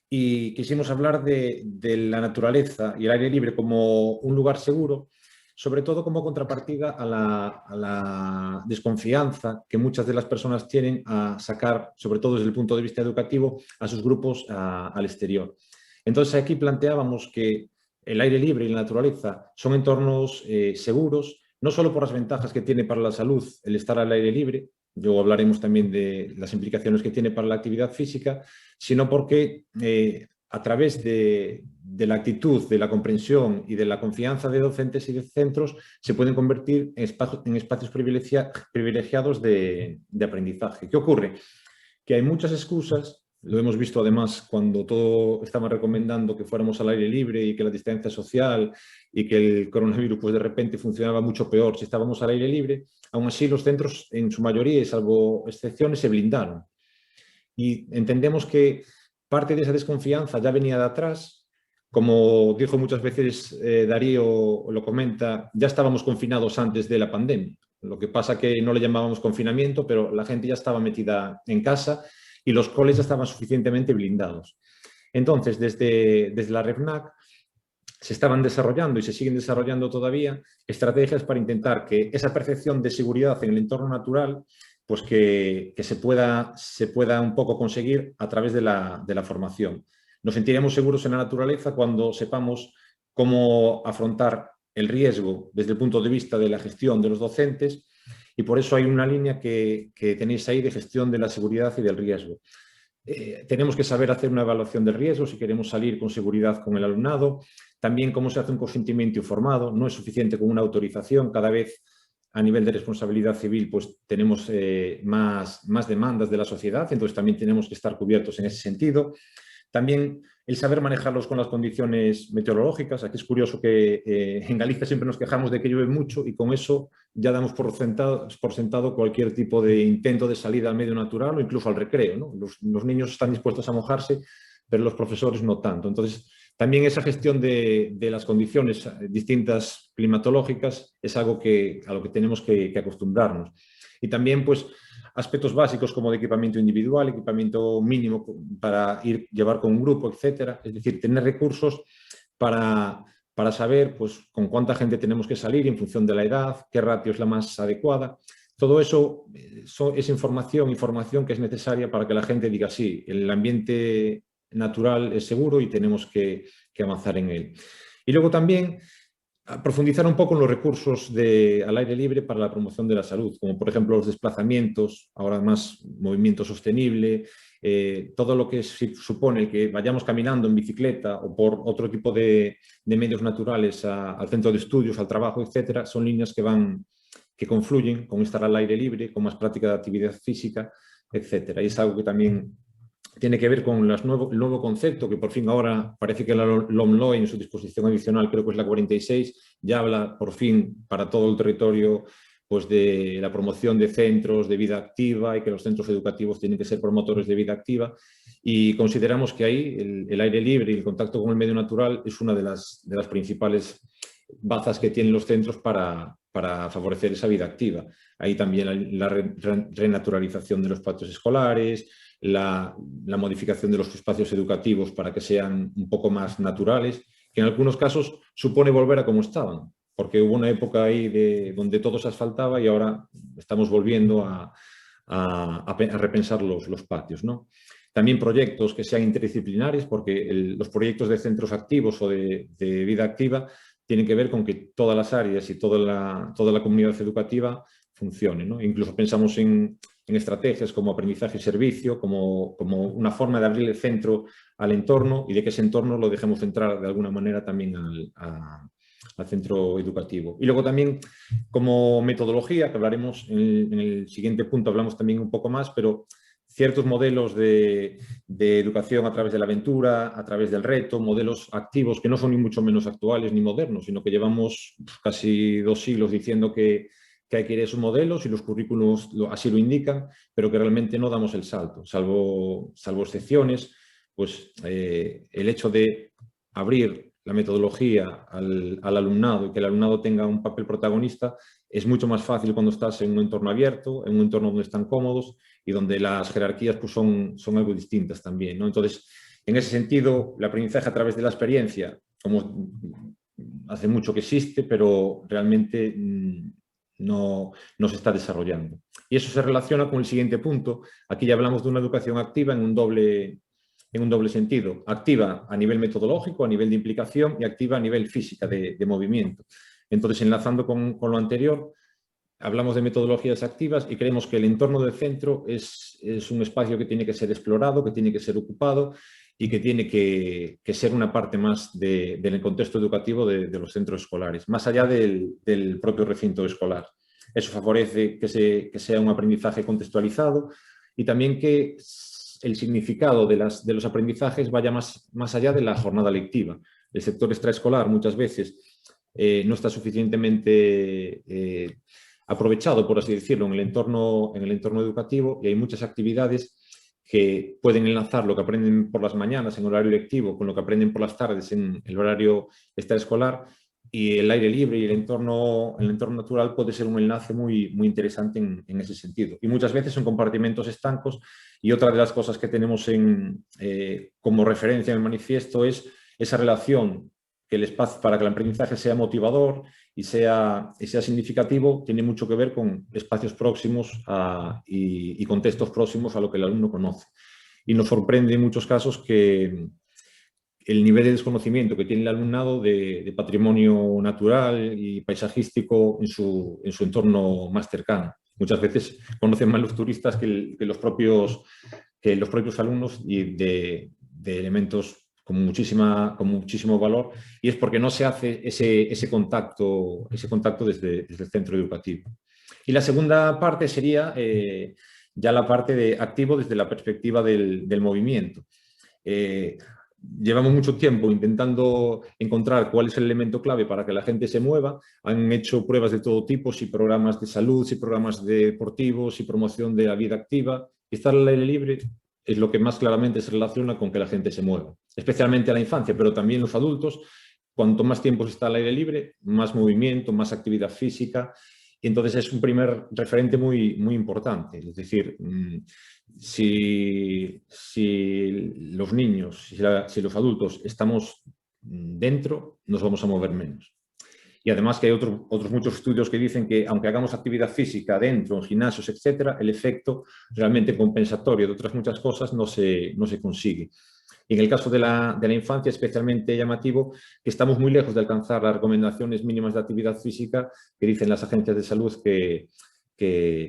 y quisimos hablar de la naturaleza y el aire libre como un lugar seguro, sobre todo como contrapartida a la desconfianza que muchas de las personas tienen a sacar, sobre todo desde el punto de vista educativo, a sus grupos al exterior. Entonces aquí planteábamos que el aire libre y la naturaleza son entornos seguros, no solo por las ventajas que tiene para la salud el estar al aire libre, luego hablaremos también de las implicaciones que tiene para la actividad física, sino porque a través de la actitud, de la comprensión y de la confianza de docentes y de centros se pueden convertir en espacios privilegiados de aprendizaje. ¿Qué ocurre? Que hay muchas excusas, lo hemos visto además cuando todo estaba recomendando que fuéramos al aire libre y que la distancia social y que el coronavirus pues de repente funcionaba mucho peor si estábamos al aire libre. Aún así los centros en su mayoría y salvo excepciones se blindaron. Y entendemos que parte de esa desconfianza ya venía de atrás. Como dijo muchas veces Darío, lo comenta, ya estábamos confinados antes de la pandemia. Lo que pasa que no le llamábamos confinamiento, pero la gente ya estaba metida en casa y los coles ya estaban suficientemente blindados. Entonces, desde la REFNAC se estaban desarrollando y se siguen desarrollando todavía estrategias para intentar que esa percepción de seguridad en el entorno natural pues que se pueda un poco conseguir a través de la formación. Nos sentiremos seguros en la naturaleza cuando sepamos cómo afrontar el riesgo desde el punto de vista de la gestión de los docentes, y por eso hay una línea que tenéis ahí de gestión de la seguridad y del riesgo. Tenemos que saber hacer una evaluación del riesgo si queremos salir con seguridad con el alumnado, también cómo se hace un consentimiento informado. No es suficiente con una autorización, cada vez a nivel de responsabilidad civil pues tenemos más demandas de la sociedad, entonces también tenemos que estar cubiertos en ese sentido. También el saber manejarlos con las condiciones meteorológicas. Aquí es curioso que en Galicia siempre nos quejamos de que llueve mucho y con eso ya damos por sentado cualquier tipo de intento de salida al medio natural o incluso al recreo, ¿no? Los niños están dispuestos a mojarse, pero los profesores no tanto. Entonces, también esa gestión de las condiciones distintas climatológicas es algo a lo que tenemos que acostumbrarnos. Y también, pues, aspectos básicos como de equipamiento individual, equipamiento mínimo para llevar con un grupo, etcétera. Es decir, tener recursos para saber, pues, con cuánta gente tenemos que salir en función de la edad, qué ratio es la más adecuada. Todo eso es información que es necesaria para que la gente diga sí, el ambiente natural es seguro y tenemos que avanzar en él. Y luego también profundizar un poco en los recursos al aire libre para la promoción de la salud, como por ejemplo los desplazamientos, ahora más movimiento sostenible, todo lo que supone que vayamos caminando en bicicleta o por otro tipo de medios naturales al centro de estudios, al trabajo, etcétera, son líneas que confluyen con estar al aire libre, con más práctica de actividad física, etcétera. Y es algo que también tiene que ver con el nuevo concepto que por fin ahora parece que la LOMLOE en su disposición adicional, creo que es la 46, ya habla por fin para todo el territorio pues de la promoción de centros de vida activa y que los centros educativos tienen que ser promotores de vida activa, y consideramos que ahí el aire libre y el contacto con el medio natural es una de las principales bazas que tienen los centros para favorecer esa vida activa. Ahí también la renaturalización de los patios escolares, la modificación de los espacios educativos para que sean un poco más naturales, que en algunos casos supone volver a como estaban, porque hubo una época ahí donde todo se asfaltaba y ahora estamos volviendo a repensar los patios, ¿no? También proyectos que sean interdisciplinares, porque los proyectos de centros activos o de vida activa tienen que ver con que todas las áreas y toda la comunidad educativa funcione, ¿no? Incluso pensamos en estrategias como aprendizaje y servicio, como una forma de abrir el centro al entorno y de que ese entorno lo dejemos entrar de alguna manera también al centro educativo. Y luego también como metodología, que hablaremos en el siguiente punto, hablamos también un poco más, pero ciertos modelos de educación a través de la aventura, a través del reto, modelos activos que no son ni mucho menos actuales ni modernos, sino que llevamos casi 2 siglos diciendo que hay que ir a esos modelos y los currículos así lo indican, pero que realmente no damos el salto, salvo excepciones, pues el hecho de abrir la metodología al alumnado y que el alumnado tenga un papel protagonista es mucho más fácil cuando estás en un entorno abierto, en un entorno donde están cómodos y donde las jerarquías pues, son algo distintas también, ¿no? Entonces, en ese sentido, el aprendizaje a través de la experiencia, como hace mucho que existe, pero realmente no se está desarrollando. Y eso se relaciona con el siguiente punto. Aquí ya hablamos de una educación activa en un doble sentido. Activa a nivel metodológico, a nivel de implicación, y activa a nivel física, de movimiento. Entonces, enlazando con lo anterior, hablamos de metodologías activas y creemos que el entorno del centro es un espacio que tiene que ser explorado, que tiene que ser ocupado y que tiene que ser una parte más del contexto educativo de los centros escolares, más allá del propio recinto escolar. Eso favorece que sea un aprendizaje contextualizado y también que el significado de los aprendizajes vaya más allá de la jornada lectiva. El sector extraescolar muchas veces no está suficientemente aprovechado, por así decirlo, en el entorno educativo, y hay muchas actividades que pueden enlazar lo que aprenden por las mañanas en horario lectivo con lo que aprenden por las tardes en el horario extraescolar, y el aire libre y el entorno natural puede ser un enlace muy interesante en ese sentido. Y muchas veces son compartimentos estancos, y otra de las cosas que tenemos como referencia en el manifiesto es esa relación que el espacio, para que el aprendizaje sea motivador y sea significativo, tiene mucho que ver con espacios próximos y contextos próximos a lo que el alumno conoce. Y nos sorprende en muchos casos que el nivel de desconocimiento que tiene el alumnado de patrimonio natural y paisajístico en su entorno más cercano. Muchas veces conocen más los turistas que los propios alumnos, y de elementos con muchísimo valor, y es porque no se hace ese contacto desde el centro educativo. Y la segunda parte sería ya la parte de activo desde la perspectiva del movimiento. Llevamos mucho tiempo intentando encontrar cuál es el elemento clave para que la gente se mueva. Han hecho pruebas de todo tipo, si programas de salud, si programas deportivos, si promoción de la vida activa. Y estar al aire libre es lo que más claramente se relaciona con que la gente se mueva, especialmente a la infancia, pero también los adultos. Cuanto más tiempo se está al aire libre, más movimiento, más actividad física Y entonces es un primer referente muy, muy importante. Es decir, si los niños, si los adultos estamos dentro, nos vamos a mover menos. Y además que hay otros muchos estudios que dicen que aunque hagamos actividad física dentro, en gimnasios, etcétera, el efecto realmente compensatorio de otras muchas cosas no se consigue. Y en el caso de la infancia, especialmente llamativo, que estamos muy lejos de alcanzar las recomendaciones mínimas de actividad física que dicen las agencias de salud que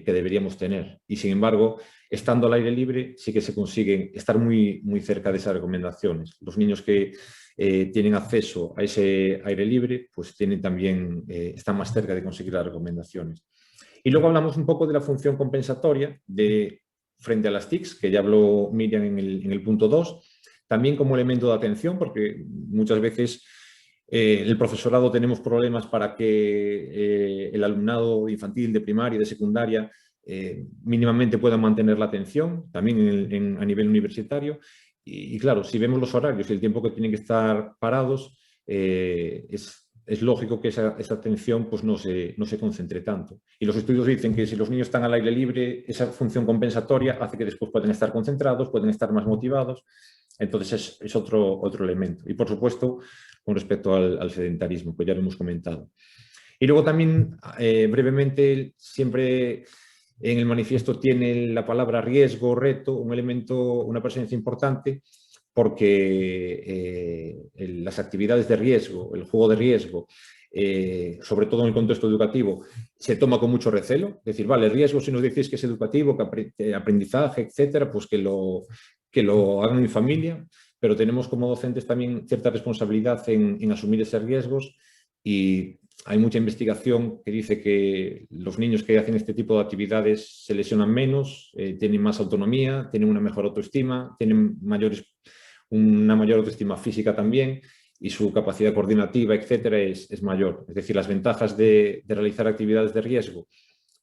deberíamos tener. Y sin embargo, estando al aire libre, sí que se consigue estar muy, muy cerca de esas recomendaciones. Los niños que tienen acceso a ese aire libre, pues están más cerca de conseguir las recomendaciones. Y luego hablamos un poco de la función compensatoria frente a las TICs, que ya habló Miriam en el punto 2, también como elemento de atención, porque muchas veces el profesorado tenemos problemas para que el alumnado infantil, de primaria y de secundaria mínimamente pueda mantener la atención, también a nivel universitario. Y claro, si vemos los horarios y el tiempo que tienen que estar parados, es lógico que esa atención pues, no se concentre tanto. Y los estudios dicen que si los niños están al aire libre, esa función compensatoria hace que después puedan estar concentrados, pueden estar más motivados. Entonces es otro elemento. Y por supuesto, con respecto al sedentarismo, pues ya lo hemos comentado. Y luego también, brevemente, siempre en el manifiesto tiene la palabra riesgo, reto, un elemento, una presencia importante, porque las actividades de riesgo, el juego de riesgo, sobre todo en el contexto educativo, se toma con mucho recelo. Es decir, vale, riesgo si nos decís que es educativo, que aprendizaje, etcétera, pues que lo hagan en familia, pero tenemos como docentes también cierta responsabilidad en asumir esos riesgos, y hay mucha investigación que dice que los niños que hacen este tipo de actividades se lesionan menos, tienen más autonomía, tienen una mejor autoestima, tienen una mayor autoestima física también, y su capacidad coordinativa, etcétera, es mayor. Es decir, las ventajas de realizar actividades de riesgo,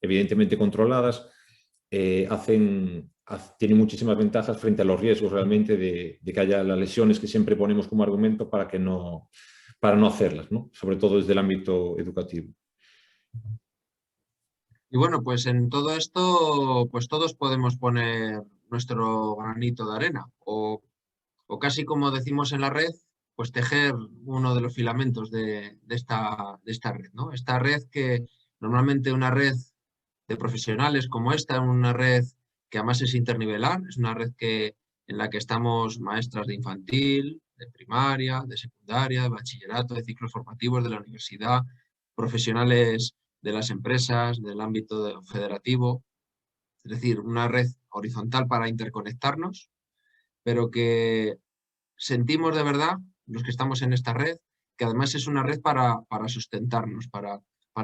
evidentemente controladas, tienen muchísimas ventajas frente a los riesgos realmente de que haya las lesiones que siempre ponemos como argumento para no hacerlas, ¿no? Sobre todo desde el ámbito educativo. Y bueno, pues en todo esto, pues todos podemos poner nuestro granito de arena, o casi como decimos en la red, pues tejer uno de los filamentos de esta red, ¿no? Esta red que normalmente una red de profesionales como esta, una red que además es internivelar, es una red en la que estamos maestras de infantil, de primaria, de secundaria, de bachillerato, de ciclos formativos de la universidad, profesionales de las empresas, del ámbito federativo, es decir, una red horizontal para interconectarnos, pero que sentimos de verdad, los que estamos en esta red, que además es una red para sustentarnos, para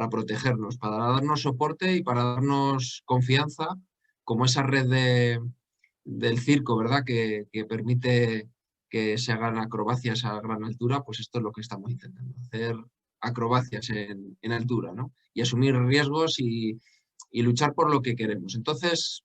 protegernos, para darnos soporte y para darnos confianza, como esa red del circo, ¿verdad? Que permite que se hagan acrobacias a gran altura. Pues esto es lo que estamos intentando, hacer acrobacias en altura, ¿no? Y asumir riesgos y luchar por lo que queremos. Entonces,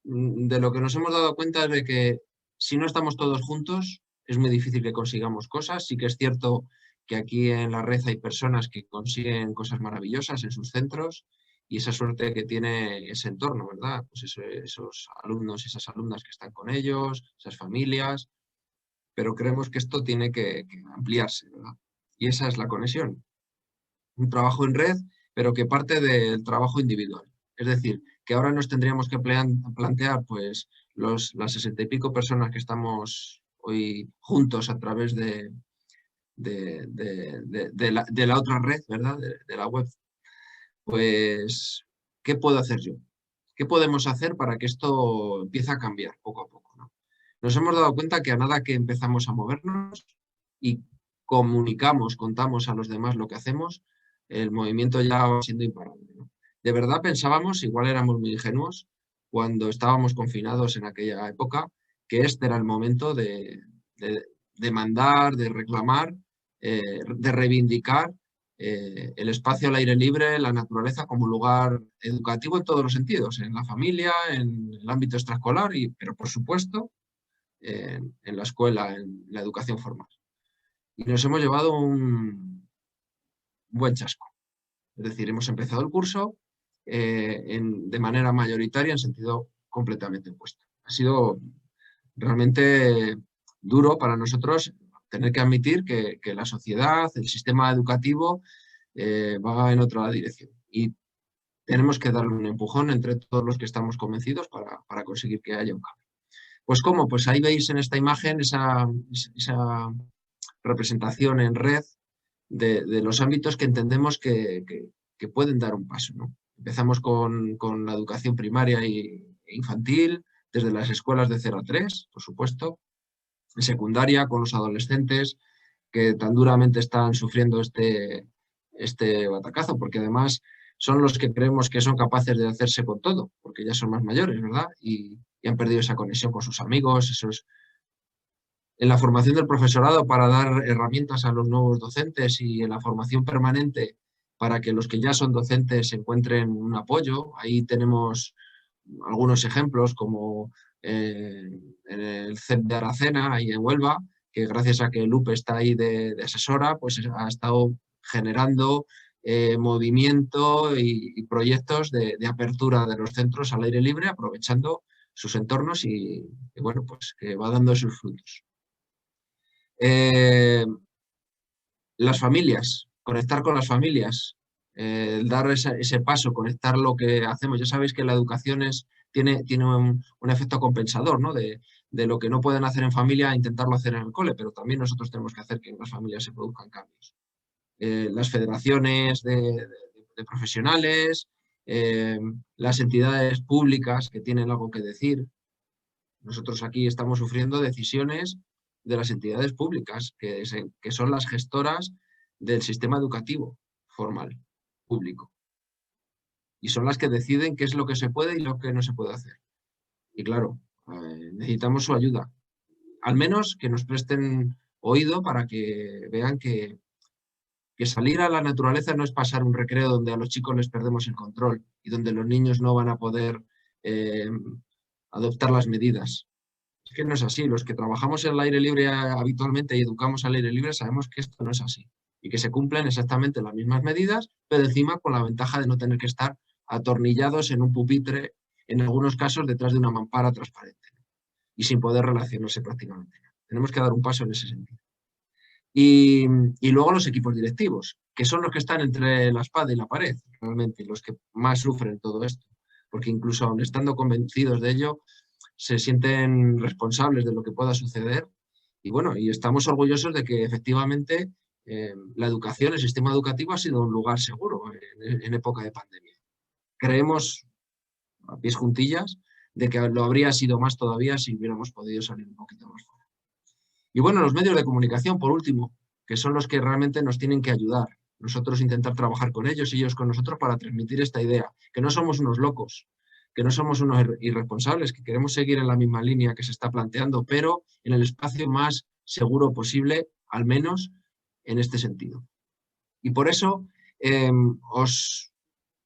de lo que nos hemos dado cuenta es de que si no estamos todos juntos, es muy difícil que consigamos cosas. Sí que es cierto que aquí en la red hay personas que consiguen cosas maravillosas en sus centros, y esa suerte que tiene ese entorno, ¿verdad? Pues esos alumnos y esas alumnas que están con ellos, esas familias, pero creemos que esto tiene que ampliarse, ¿verdad? Y esa es la conexión. Un trabajo en red, pero que parte del trabajo individual. Es decir, que ahora nos tendríamos que plantear pues las 60 y pico personas que estamos hoy juntos a través de la otra red, ¿verdad? De la web. Pues, ¿qué puedo hacer yo? ¿Qué podemos hacer para que esto empiece a cambiar poco a poco, ¿no? Nos hemos dado cuenta que a nada que empezamos a movernos y contamos a los demás lo que hacemos, el movimiento ya va siendo imparable, ¿no? De verdad pensábamos, igual éramos muy ingenuos, cuando estábamos confinados en aquella época, que este era el momento de demandar, de reclamar, de reivindicar el espacio al aire libre, la naturaleza como lugar educativo en todos los sentidos, en la familia, en el ámbito extraescolar, pero por supuesto en la escuela, en la educación formal. Y nos hemos llevado un buen chasco. Es decir, hemos empezado el curso de manera mayoritaria en sentido completamente opuesto. Ha sido realmente duro para nosotros tener que admitir que la sociedad, el sistema educativo va en otra dirección. Y tenemos que darle un empujón entre todos los que estamos convencidos para conseguir que haya un cambio. Pues ¿cómo? Pues ahí veis en esta imagen esa representación en red de los ámbitos que entendemos que pueden dar un paso, ¿no? Empezamos con la educación primaria e infantil, desde las escuelas de 0 a 3, por supuesto, en secundaria con los adolescentes que tan duramente están sufriendo este batacazo, porque además son los que creemos que son capaces de hacerse con todo, porque ya son más mayores, ¿verdad? Y han perdido esa conexión con sus amigos, en la formación del profesorado para dar herramientas a los nuevos docentes y en la formación permanente para que los que ya son docentes encuentren un apoyo. Ahí tenemos algunos ejemplos como en el CEP de Aracena, ahí en Huelva, que gracias a que Lupe está ahí de asesora, pues ha estado generando movimiento y proyectos de apertura de los centros al aire libre, aprovechando sus entornos y bueno, pues que va dando sus frutos. Las familias, conectar con las familias, dar ese paso, conectar lo que hacemos. Ya sabéis que la educación tiene un efecto compensador, ¿no? De lo que no pueden hacer en familia, intentarlo hacer en el cole, pero también nosotros tenemos que hacer que en las familias se produzcan cambios. Las federaciones de profesionales, las entidades públicas que tienen algo que decir. Nosotros aquí estamos sufriendo decisiones de las entidades públicas, que son las gestoras del sistema educativo formal, público. Y son las que deciden qué es lo que se puede y lo que no se puede hacer. Y claro, necesitamos su ayuda. Al menos que nos presten oído para que vean que salir a la naturaleza no es pasar un recreo donde a los chicos les perdemos el control y donde los niños no van a poder adoptar las medidas. Es que no es así. Los que trabajamos en el aire libre habitualmente y educamos al aire libre sabemos que esto no es así y que se cumplen exactamente las mismas medidas, pero encima con la ventaja de no tener que estar atornillados en un pupitre, en algunos casos detrás de una mampara transparente, ¿no? Y sin poder relacionarse prácticamente. Tenemos que dar un paso en ese sentido. Y luego los equipos directivos, que son los que están entre la espada y la pared, realmente, los que más sufren todo esto, porque incluso aun estando convencidos de ello, se sienten responsables de lo que pueda suceder. Y bueno, y estamos orgullosos de que efectivamente la educación, el sistema educativo ha sido un lugar seguro en época de pandemia. Creemos, a pies juntillas, de que lo habría sido más todavía si hubiéramos podido salir un poquito más fuera. Y bueno, los medios de comunicación, por último, que son los que realmente nos tienen que ayudar. Nosotros intentar trabajar con ellos y ellos con nosotros para transmitir esta idea, que no somos unos locos, que no somos unos irresponsables, que queremos seguir en la misma línea que se está planteando, pero en el espacio más seguro posible, al menos en este sentido. Y por eso os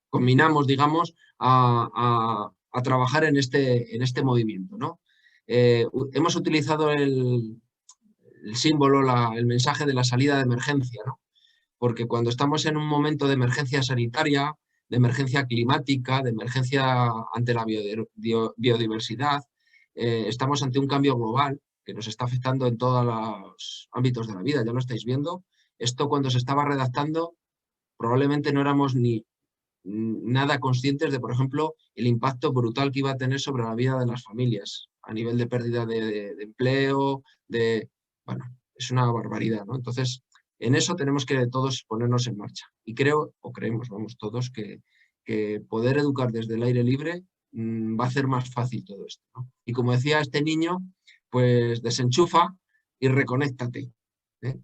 combinamos, digamos, a trabajar en este movimiento, ¿no? Hemos utilizado el símbolo, el mensaje de la salida de emergencia, ¿no? Porque cuando estamos en un momento de emergencia sanitaria, de emergencia climática, de emergencia ante la biodiversidad, estamos ante un cambio global que nos está afectando en todos los ámbitos de la vida, ya lo estáis viendo. Esto cuando se estaba redactando probablemente no éramos ni nada conscientes de, por ejemplo, el impacto brutal que iba a tener sobre la vida de las familias, a nivel de pérdida de empleo, bueno, es una barbaridad, ¿no? Entonces, en eso tenemos que todos ponernos en marcha. Y creo, o creemos, vamos, todos, que poder educar desde el aire libre va a hacer más fácil todo esto, ¿no? Y como decía este niño, pues desenchufa y reconéctate, ¿eh?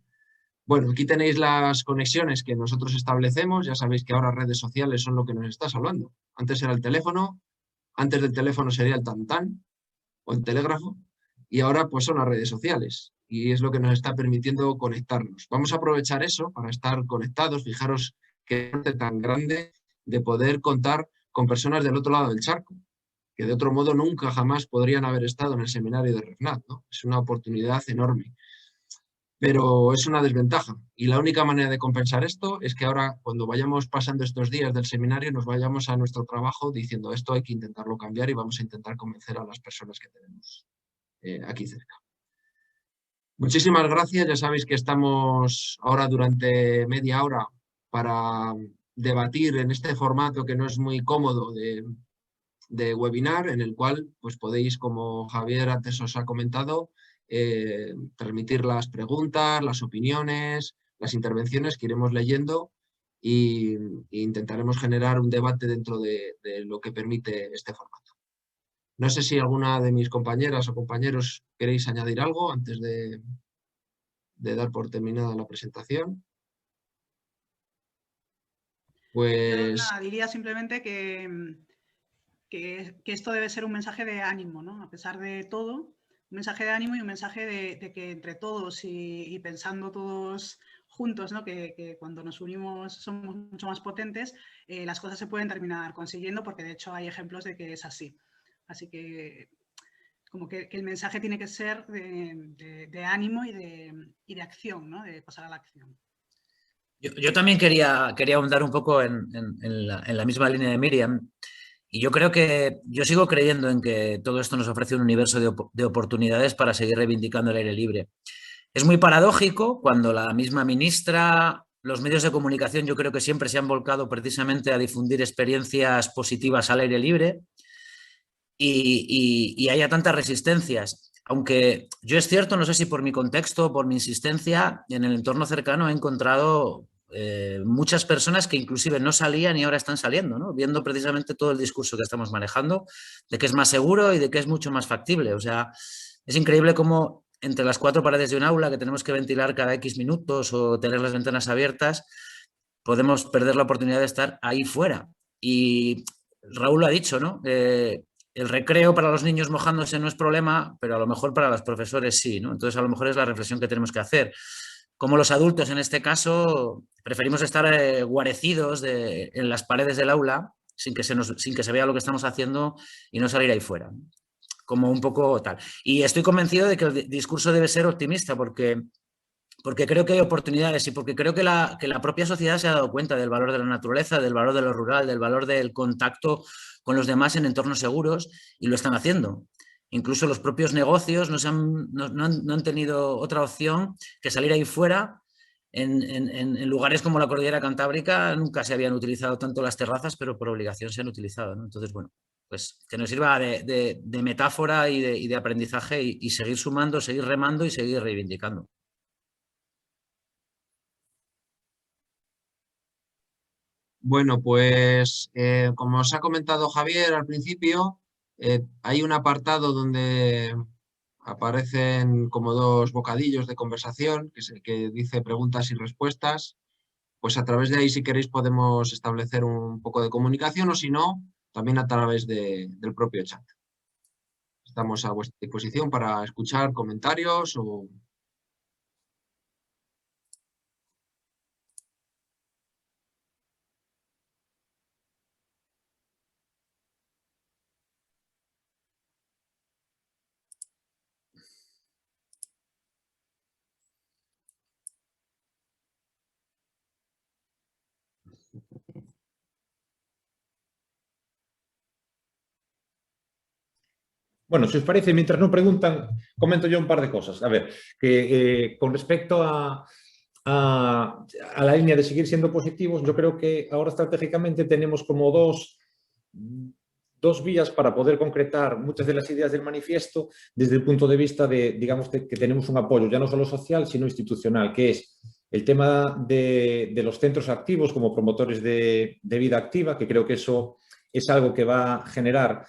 Bueno, aquí tenéis las conexiones que nosotros establecemos. Ya sabéis que ahora redes sociales son lo que nos está salvando. Antes era el teléfono, antes del teléfono sería el tantán o el telégrafo, y ahora pues son las redes sociales. Y es lo que nos está permitiendo conectarnos. Vamos a aprovechar eso para estar conectados. Fijaros qué suerte tan grande de poder contar con personas del otro lado del charco, que de otro modo nunca jamás podrían haber estado en el seminario de REFNAT, ¿no? Es una oportunidad enorme. pero es una desventaja. Y la única manera de compensar esto es que ahora, cuando vayamos pasando estos días del seminario, nos vayamos a nuestro trabajo diciendo esto hay que intentarlo cambiar y vamos a intentar convencer a las personas que tenemos aquí cerca. Muchísimas gracias. Ya sabéis que estamos ahora durante media hora para debatir en este formato que no es muy cómodo de webinar, en el cual pues podéis, como Javier antes os ha comentado, transmitir las preguntas, las opiniones, las intervenciones que iremos leyendo e intentaremos generar un debate dentro de lo que permite este formato. No sé si alguna de mis compañeras o compañeros queréis añadir algo antes de dar por terminada la presentación. Pues... Yo diría simplemente que esto debe ser un mensaje de ánimo, ¿no? A pesar de todo, un mensaje de ánimo y un mensaje de que entre todos y pensando todos juntos, ¿no? Que cuando nos unimos somos mucho más potentes, las cosas se pueden terminar consiguiendo, porque de hecho hay ejemplos de que es así. Así que como que el mensaje tiene que ser de ánimo y de acción, ¿no? De pasar a la acción. Yo también quería ahondar un poco en la misma línea de Miriam. Y yo creo que, yo sigo creyendo en que todo esto nos ofrece un universo de oportunidades para seguir reivindicando el aire libre. Es muy paradójico cuando la misma ministra, los medios de comunicación, yo creo que siempre se han volcado precisamente a difundir experiencias positivas al aire libre y haya tantas resistencias. Aunque yo es cierto, no sé si por mi contexto o por mi insistencia, en el entorno cercano he encontrado muchas personas que inclusive no salían y ahora están saliendo, ¿no? Viendo precisamente todo el discurso que estamos manejando, de que es más seguro y de que es mucho más factible. O sea, es increíble cómo entre las 4 paredes de un aula que tenemos que ventilar cada X minutos o tener las ventanas abiertas, podemos perder la oportunidad de estar ahí fuera. Y Raúl lo ha dicho, ¿no? El recreo para los niños mojándose no es problema, pero a lo mejor para los profesores sí, ¿no? Entonces, a lo mejor es la reflexión que tenemos que hacer. Como los adultos, en este caso, preferimos estar guarecidos en las paredes del aula sin que se vea lo que estamos haciendo y no salir ahí fuera. Como un poco tal. Y estoy convencido de que el discurso debe ser optimista porque creo que hay oportunidades y porque creo que la propia sociedad se ha dado cuenta del valor de la naturaleza, del valor de lo rural, del valor del contacto con los demás en entornos seguros y lo están haciendo. Incluso los propios negocios no han tenido otra opción que salir ahí fuera. En lugares como la Cordillera Cantábrica nunca se habían utilizado tanto las terrazas, pero por obligación se han utilizado, ¿no? Entonces, bueno, pues que nos sirva de metáfora y de aprendizaje y seguir sumando, seguir remando y seguir reivindicando. Bueno, pues como os ha comentado Javier al principio, hay un apartado donde aparecen como 2 bocadillos de conversación, que es el que dice preguntas y respuestas. Pues a través de ahí, si queréis, podemos establecer un poco de comunicación o si no, también a través del propio chat. Estamos a vuestra disposición para escuchar comentarios o... Bueno, si os parece, mientras no preguntan, comento yo un par de cosas. A ver, que con respecto a la línea de seguir siendo positivos, yo creo que ahora estratégicamente tenemos como dos vías para poder concretar muchas de las ideas del manifiesto desde el punto de vista de, digamos, que tenemos un apoyo ya no solo social, sino institucional, que es el tema de los centros activos como promotores de vida activa, que creo que eso es algo que va a generar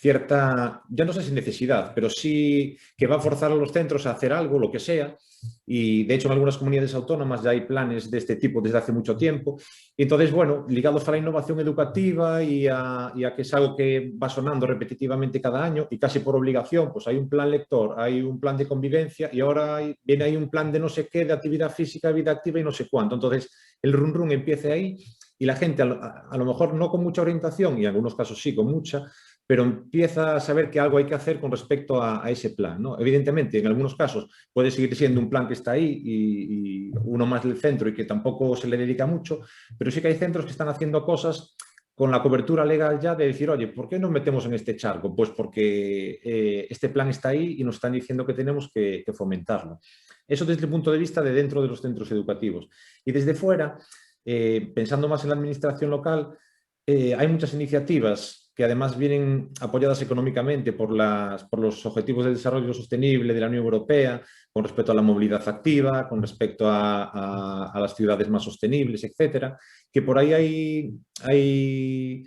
cierta, ya no sé si necesidad, pero sí que va a forzar a los centros a hacer algo, lo que sea, y de hecho en algunas comunidades autónomas ya hay planes de este tipo desde hace mucho tiempo. Y entonces, bueno, ligados a la innovación educativa y a que es algo que va sonando repetitivamente cada año y casi por obligación, pues hay un plan lector, hay un plan de convivencia y ahora viene ahí un plan de no sé qué, de actividad física, vida activa y no sé cuánto. Entonces el run run empieza ahí y la gente a lo mejor no con mucha orientación y en algunos casos sí con mucha, pero empieza a saber que algo hay que hacer con respecto a ese plan, ¿no? Evidentemente, en algunos casos puede seguir siendo un plan que está ahí y uno más del centro y que tampoco se le dedica mucho, pero sí que hay centros que están haciendo cosas con la cobertura legal ya de decir, oye, ¿por qué nos metemos en este charco? Pues porque este plan está ahí y nos están diciendo que tenemos que fomentarlo. Eso desde el punto de vista de dentro de los centros educativos. Y desde fuera, pensando más en la administración local, hay muchas iniciativas que además vienen apoyadas económicamente por los Objetivos de Desarrollo Sostenible de la Unión Europea, con respecto a la movilidad activa, con respecto a las ciudades más sostenibles, etcétera, que por ahí hay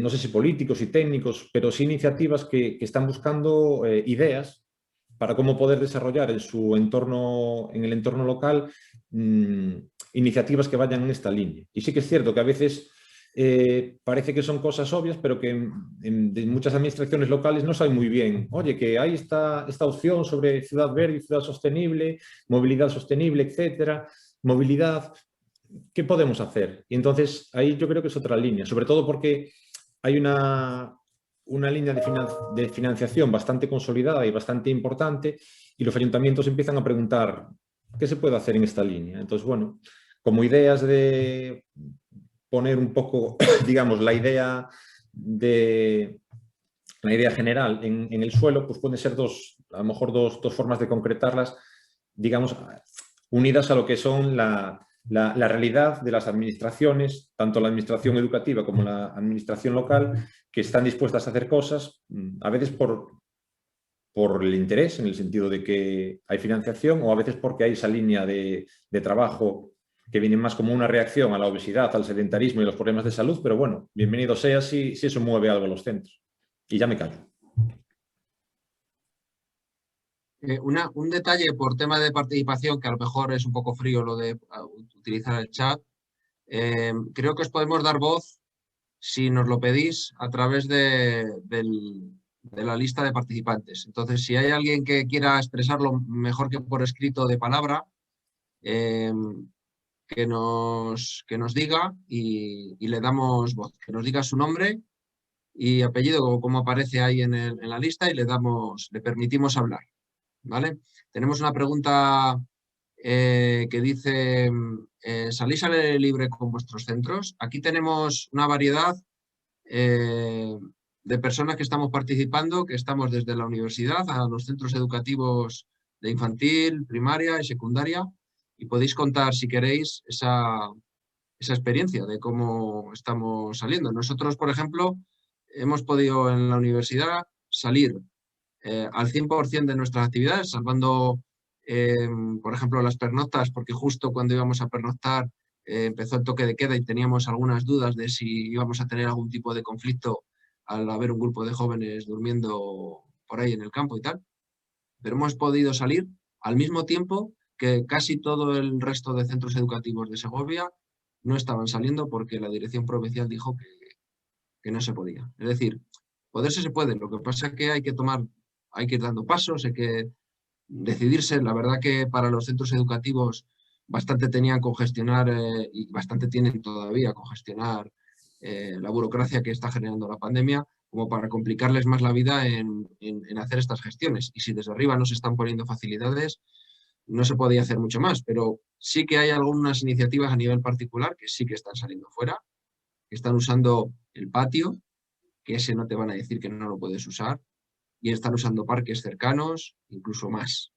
no sé si políticos y técnicos, pero sí iniciativas que están buscando ideas para cómo poder desarrollar en el entorno local iniciativas que vayan en esta línea. Y sí que es cierto que a veces parece que son cosas obvias, pero que en muchas administraciones locales no saben muy bien, oye, que hay esta opción sobre ciudad verde, ciudad sostenible, movilidad sostenible, etcétera, movilidad, ¿qué podemos hacer? Y entonces ahí yo creo que es otra línea, sobre todo porque hay una línea de financiación bastante consolidada y bastante importante y los ayuntamientos empiezan a preguntar ¿qué se puede hacer en esta línea? Entonces, bueno, como ideas de poner un poco, digamos, la idea general en el suelo, pues pueden ser a lo mejor dos formas de concretarlas, digamos, unidas a lo que son la realidad de las administraciones, tanto la administración educativa como la administración local, que están dispuestas a hacer cosas, a veces por el interés, en el sentido de que hay financiación, o a veces porque hay esa línea de trabajo que viene más como una reacción a la obesidad, al sedentarismo y los problemas de salud, pero bueno, bienvenido sea si eso mueve algo a los centros. Y ya me callo. Un detalle por tema de participación, que a lo mejor es un poco frío lo de utilizar el chat. Creo que os podemos dar voz, si nos lo pedís, a través de la lista de participantes. Entonces, si hay alguien que quiera expresarlo mejor que por escrito de palabra, que nos diga y le damos voz. Que nos diga su nombre y apellido, como aparece ahí en la lista, y le permitimos hablar. ¿Vale? Tenemos una pregunta que dice, ¿salís al aire libre con vuestros centros? Aquí tenemos una variedad de personas que estamos participando, que estamos desde la universidad a los centros educativos de infantil, primaria y secundaria, y podéis contar, si queréis, esa experiencia de cómo estamos saliendo. Nosotros, por ejemplo, hemos podido en la universidad salir al 100% de nuestras actividades, salvando, por ejemplo, las pernoctas, porque justo cuando íbamos a pernoctar empezó el toque de queda y teníamos algunas dudas de si íbamos a tener algún tipo de conflicto al haber un grupo de jóvenes durmiendo por ahí en el campo y tal. Pero hemos podido salir al mismo tiempo que casi todo el resto de centros educativos de Segovia no estaban saliendo porque la dirección provincial dijo que no se podía. Es decir, poderse se puede, lo que pasa es que hay que ir dando pasos, hay que decidirse. La verdad que para los centros educativos bastante tenían con gestionar y bastante tienen todavía con gestionar la burocracia que está generando la pandemia, como para complicarles más la vida en hacer estas gestiones. Y si desde arriba no se están poniendo facilidades, no se podía hacer mucho más, pero sí que hay algunas iniciativas a nivel particular que sí que están saliendo fuera, que están usando el patio, que ese no te van a decir que no lo puedes usar, y están usando parques cercanos, incluso más.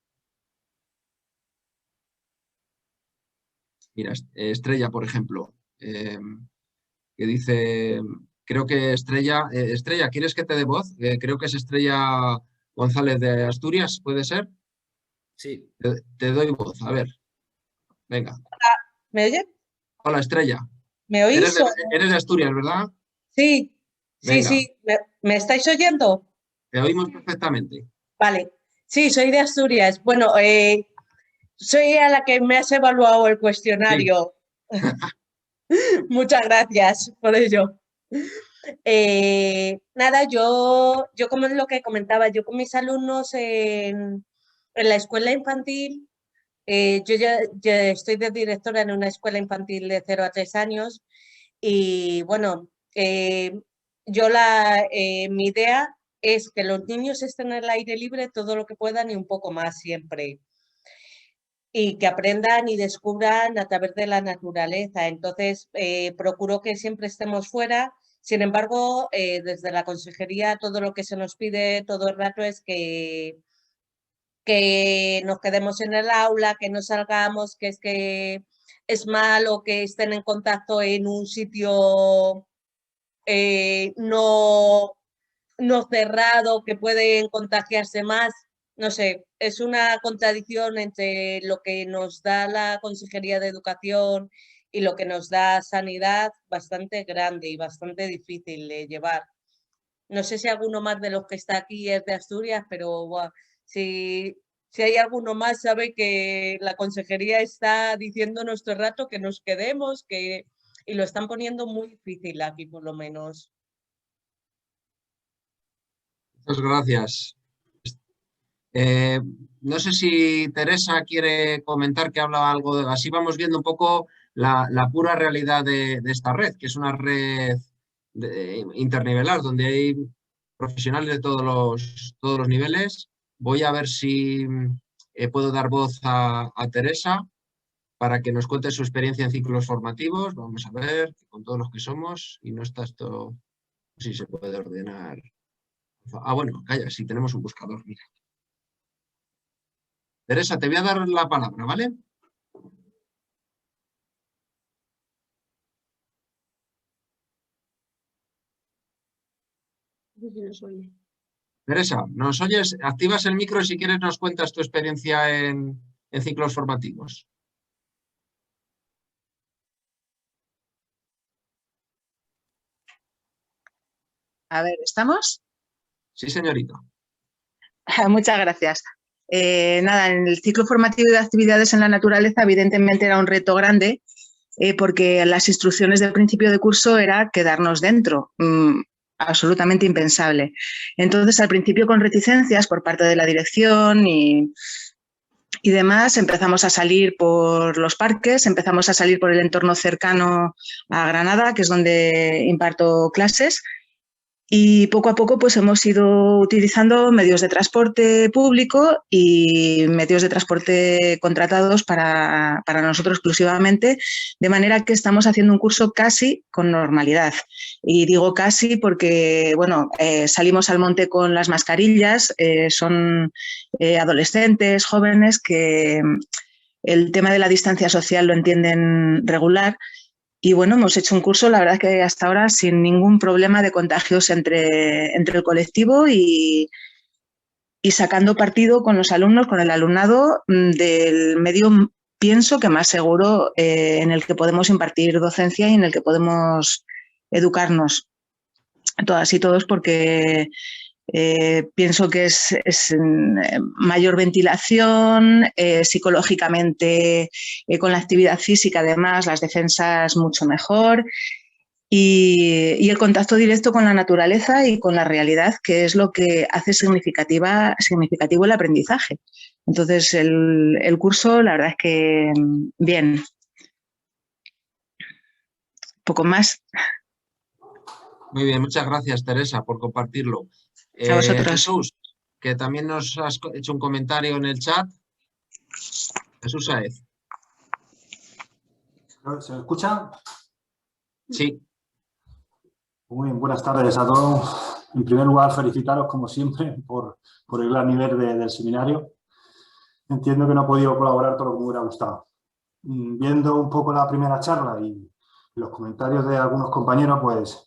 Mira, Estrella, por ejemplo, que dice, creo que Estrella, ¿quieres que te dé voz? Creo que es Estrella González de Asturias, ¿puede ser? Sí. Te doy voz, a ver. Venga. Hola, ¿me oyes? Hola, Estrella. ¿Me oís? Eres de Asturias, ¿verdad? Sí, Venga. sí. ¿Me estáis oyendo? Te oímos perfectamente. Vale. Sí, soy de Asturias. Bueno, soy a la que me has evaluado el cuestionario. Sí. Muchas gracias por ello. Nada, yo como es lo que comentaba, yo con mis alumnos en la escuela infantil, yo ya estoy de directora en una escuela infantil de 0 a 3 años y bueno, mi idea es que los niños estén al aire libre todo lo que puedan y un poco más siempre. Y que aprendan y descubran a través de la naturaleza. Entonces, procuro que siempre estemos fuera. Sin embargo, desde la consejería todo lo que se nos pide todo el rato es que nos quedemos en el aula, que no salgamos, que es malo que estén en contacto en un sitio no cerrado, que pueden contagiarse más. No sé, es una contradicción entre lo que nos da la Consejería de Educación y lo que nos da Sanidad bastante grande y bastante difícil de llevar. No sé si alguno más de los que está aquí es de Asturias, pero bueno, si hay alguno más sabe que la Consejería está diciéndonos todo el rato que nos quedemos, y lo están poniendo muy difícil aquí por lo menos. Muchas gracias. No sé si Teresa quiere comentar, que habla algo de... Así vamos viendo un poco la pura realidad de esta red, que es una red internivelar, donde hay profesionales de todos los niveles. Voy a ver si puedo dar voz a Teresa para que nos cuente su experiencia en ciclos formativos. Vamos a ver, con todos los que somos, y no está esto... Si se puede ordenar. Ah, bueno, calla, sí tenemos un buscador, mira. Teresa, te voy a dar la palabra, ¿vale? Teresa, ¿nos oyes? Activas el micro y si quieres nos cuentas tu experiencia en ciclos formativos. A ver, ¿estamos? Sí, señorita. Muchas gracias. Nada, en el ciclo formativo de actividades en la naturaleza evidentemente era un reto grande porque las instrucciones del principio de curso era quedarnos dentro, absolutamente impensable. Entonces, al principio con reticencias por parte de la dirección y demás, empezamos a salir por los parques, empezamos a salir por el entorno cercano a Granada, que es donde imparto clases. Y poco a poco pues hemos ido utilizando medios de transporte público y medios de transporte contratados para nosotros exclusivamente, de manera que estamos haciendo un curso casi con normalidad. Y digo casi porque, bueno, salimos al monte con las mascarillas, son adolescentes, jóvenes que el tema de la distancia social lo entienden regular. Y bueno, hemos hecho un curso, la verdad que hasta ahora sin ningún problema de contagios entre el colectivo y sacando partido con los alumnos, con el alumnado del medio, pienso que más seguro en el que podemos impartir docencia y en el que podemos educarnos todas y todos, porque pienso que es mayor ventilación, psicológicamente con la actividad física además las defensas mucho mejor y el contacto directo con la naturaleza y con la realidad, que es lo que hace significativo el aprendizaje. Entonces el curso la verdad es que bien. Poco más. Muy bien, muchas gracias Teresa por compartirlo. A vosotros. Jesús, que también nos has hecho un comentario en el chat. Jesús Saez. ¿Se me escucha? Sí. Muy bien, buenas tardes a todos. En primer lugar, felicitaros como siempre por el gran nivel del seminario. Entiendo que no he podido colaborar todo lo que me hubiera gustado. Viendo un poco la primera charla y los comentarios de algunos compañeros, pues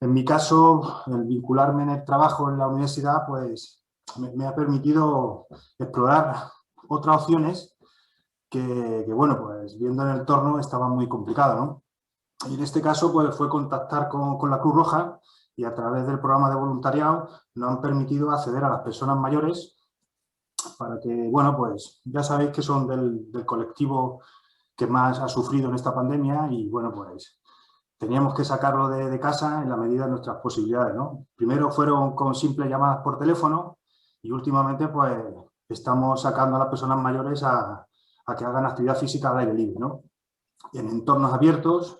en mi caso, el vincularme en el trabajo en la universidad, pues me ha permitido explorar otras opciones que bueno, pues viendo en el entorno estaban muy complicadas, ¿no? Y en este caso, pues fue contactar con la Cruz Roja y a través del programa de voluntariado nos han permitido acceder a las personas mayores para que, bueno, pues ya sabéis que son del colectivo que más ha sufrido en esta pandemia y, bueno, pues teníamos que sacarlo de casa en la medida de nuestras posibilidades, ¿no? Primero fueron con simples llamadas por teléfono y últimamente pues estamos sacando a las personas mayores a que hagan actividad física al aire libre, ¿no? En entornos abiertos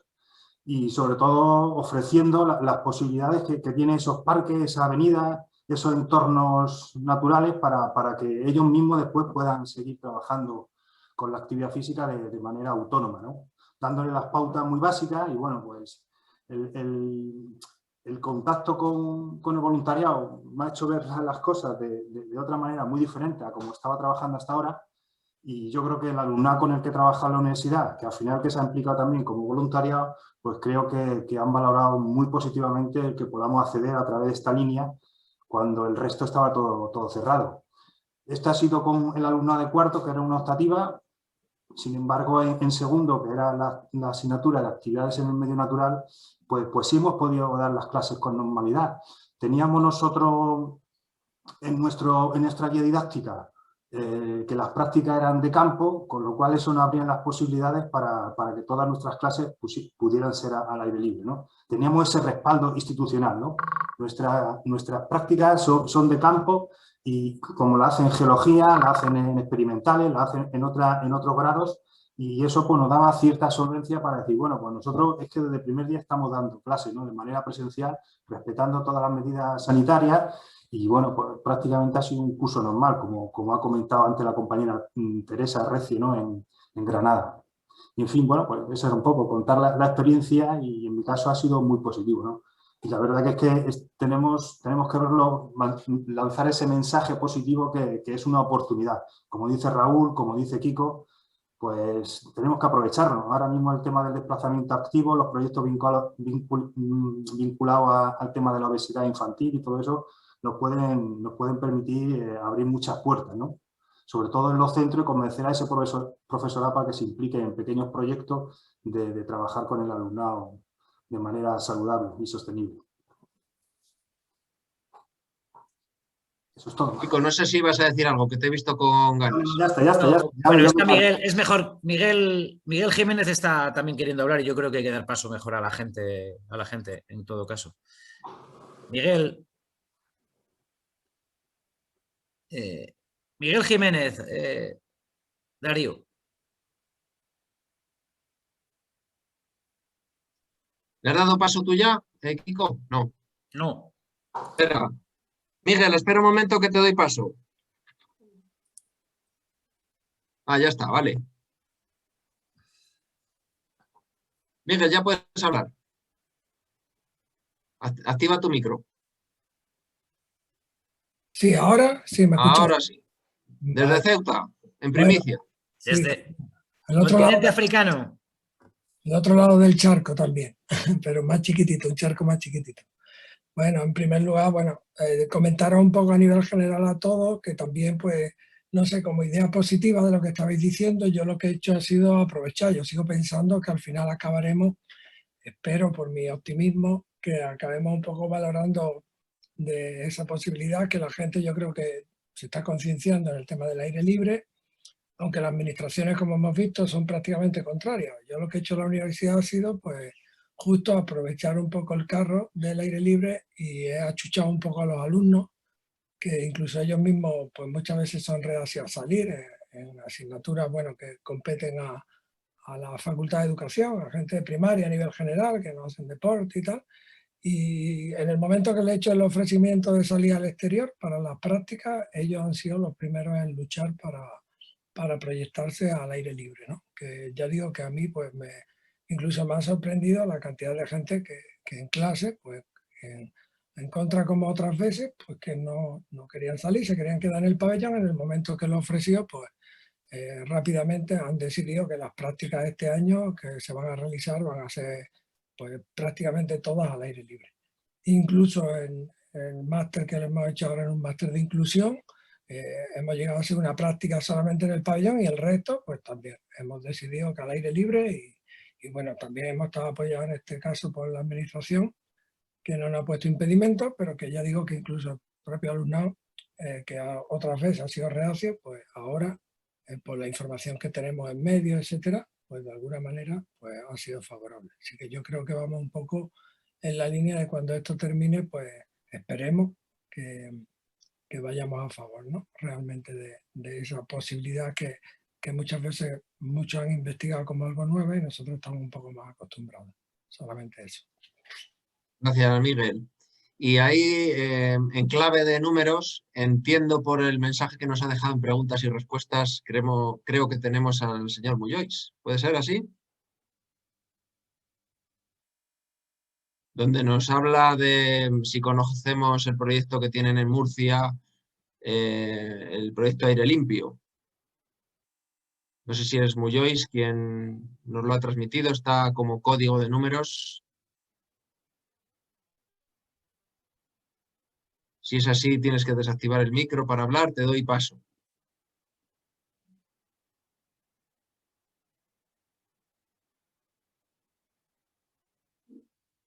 y sobre todo ofreciendo las posibilidades que tienen esos parques, esa avenida, esos entornos naturales para que ellos mismos después puedan seguir trabajando con la actividad física de manera autónoma, ¿no? Dándole las pautas muy básicas y bueno, pues el contacto con el voluntariado me ha hecho ver las cosas de otra manera muy diferente a como estaba trabajando hasta ahora, y yo creo que el alumnado con el que trabaja en la universidad, que al final que se ha implicado también como voluntariado, pues creo que han valorado muy positivamente el que podamos acceder a través de esta línea cuando el resto estaba todo cerrado. Esto ha sido con el alumnado de cuarto, que era una optativa. Sin embargo, en segundo, que era la asignatura de actividades en el medio natural, pues sí hemos podido dar las clases con normalidad. Teníamos nosotros en nuestra guía didáctica que las prácticas eran de campo, con lo cual eso nos abría las posibilidades para que todas nuestras clases pudieran ser al aire libre, ¿no? Teníamos ese respaldo institucional, ¿no? Nuestras prácticas son de campo y como la hacen en geología, la hacen en experimentales, la hacen en otros grados, y eso pues nos daba cierta solvencia para decir, bueno, pues nosotros es que desde el primer día estamos dando clases, ¿no? De manera presencial, respetando todas las medidas sanitarias. Y bueno, pues prácticamente ha sido un curso normal, como ha comentado antes la compañera Teresa Reci, ¿no? en Granada. Y en fin, bueno, pues eso era un poco, contar la experiencia, y en mi caso ha sido muy positivo, ¿no? Y la verdad que es que tenemos que verlo, lanzar ese mensaje positivo que es una oportunidad. Como dice Raúl, como dice Kiko, pues tenemos que aprovecharlo. Ahora mismo el tema del desplazamiento activo, los proyectos vinculados al tema de la obesidad infantil y todo eso, nos pueden permitir abrir muchas puertas, ¿no? Sobre todo en los centros, y convencer a ese profesorado para que se implique en pequeños proyectos de trabajar con el alumnado de manera saludable y sostenible. Eso es todo. Chico, no sé si vas a decir algo, que te he visto con ganas. Ya está. Bueno, está Miguel, es mejor. Miguel Jiménez está también queriendo hablar y yo creo que hay que dar paso mejor a la gente en todo caso. Miguel Jiménez, Darío. ¿Le has dado paso tú ya, Kiko? No. No. Espera. Miguel, espera un momento que te doy paso. Ah, ya está, vale. Miguel, ya puedes hablar. Activa tu micro. Sí, ahora sí me escuchas. Ahora sí. Desde Ceuta, en primicia. Desde el otro continente lado, africano. el otro lado del charco también, pero más chiquitito, un charco más chiquitito. Bueno, en primer lugar, comentaros un poco a nivel general a todos, que también, pues, no sé, como idea positiva de lo que estabais diciendo, yo lo que he hecho ha sido aprovechar. Yo sigo pensando que al final acabaremos, espero por mi optimismo, que acabemos un poco valorando de esa posibilidad, que la gente, yo creo que se está concienciando en el tema del aire libre, aunque las administraciones, como hemos visto, son prácticamente contrarias. Yo lo que he hecho en la universidad ha sido, pues, justo aprovechar un poco el carro del aire libre, y he achuchado un poco a los alumnos, que incluso ellos mismos pues muchas veces son reacios a salir en asignaturas que competen a la Facultad de Educación, a gente de primaria a nivel general, que no hacen deporte y tal. Y en el momento que le he hecho el ofrecimiento de salir al exterior para las prácticas, ellos han sido los primeros en luchar para proyectarse al aire libre, ¿no? Que ya digo que a mí pues incluso me ha sorprendido la cantidad de gente que en clase, pues en contra como otras veces, pues que no querían salir, se querían quedar en el pabellón. En el momento que lo ofreció, pues rápidamente han decidido que las prácticas de este año que se van a realizar van a ser pues prácticamente todas al aire libre. Incluso en el máster que le hemos hecho ahora, en un máster de inclusión, hemos llegado a hacer una práctica solamente en el pabellón, y el resto pues también hemos decidido que al aire libre, y bueno, también hemos estado apoyados en este caso por la administración, que no nos ha puesto impedimentos, pero que ya digo que incluso el propio alumnado, que otras veces ha sido reacio, pues ahora, por la información que tenemos en medios, etcétera, pues de alguna manera pues ha sido favorable. Así que yo creo que vamos un poco en la línea de cuando esto termine, pues esperemos que vayamos a favor, ¿no? Realmente de esa posibilidad que muchas veces muchos han investigado como algo nuevo, y nosotros estamos un poco más acostumbrados. solamente eso. Gracias, Miguel. Y ahí, en clave de números, entiendo por el mensaje que nos ha dejado en preguntas y respuestas, creo que tenemos al señor Mullois. ¿Puede ser así? Donde nos habla de si conocemos el proyecto que tienen en Murcia, el proyecto Aire Limpio. No sé si es Mullois quien nos lo ha transmitido, está como código de números. Si es así, tienes que desactivar el micro para hablar, te doy paso.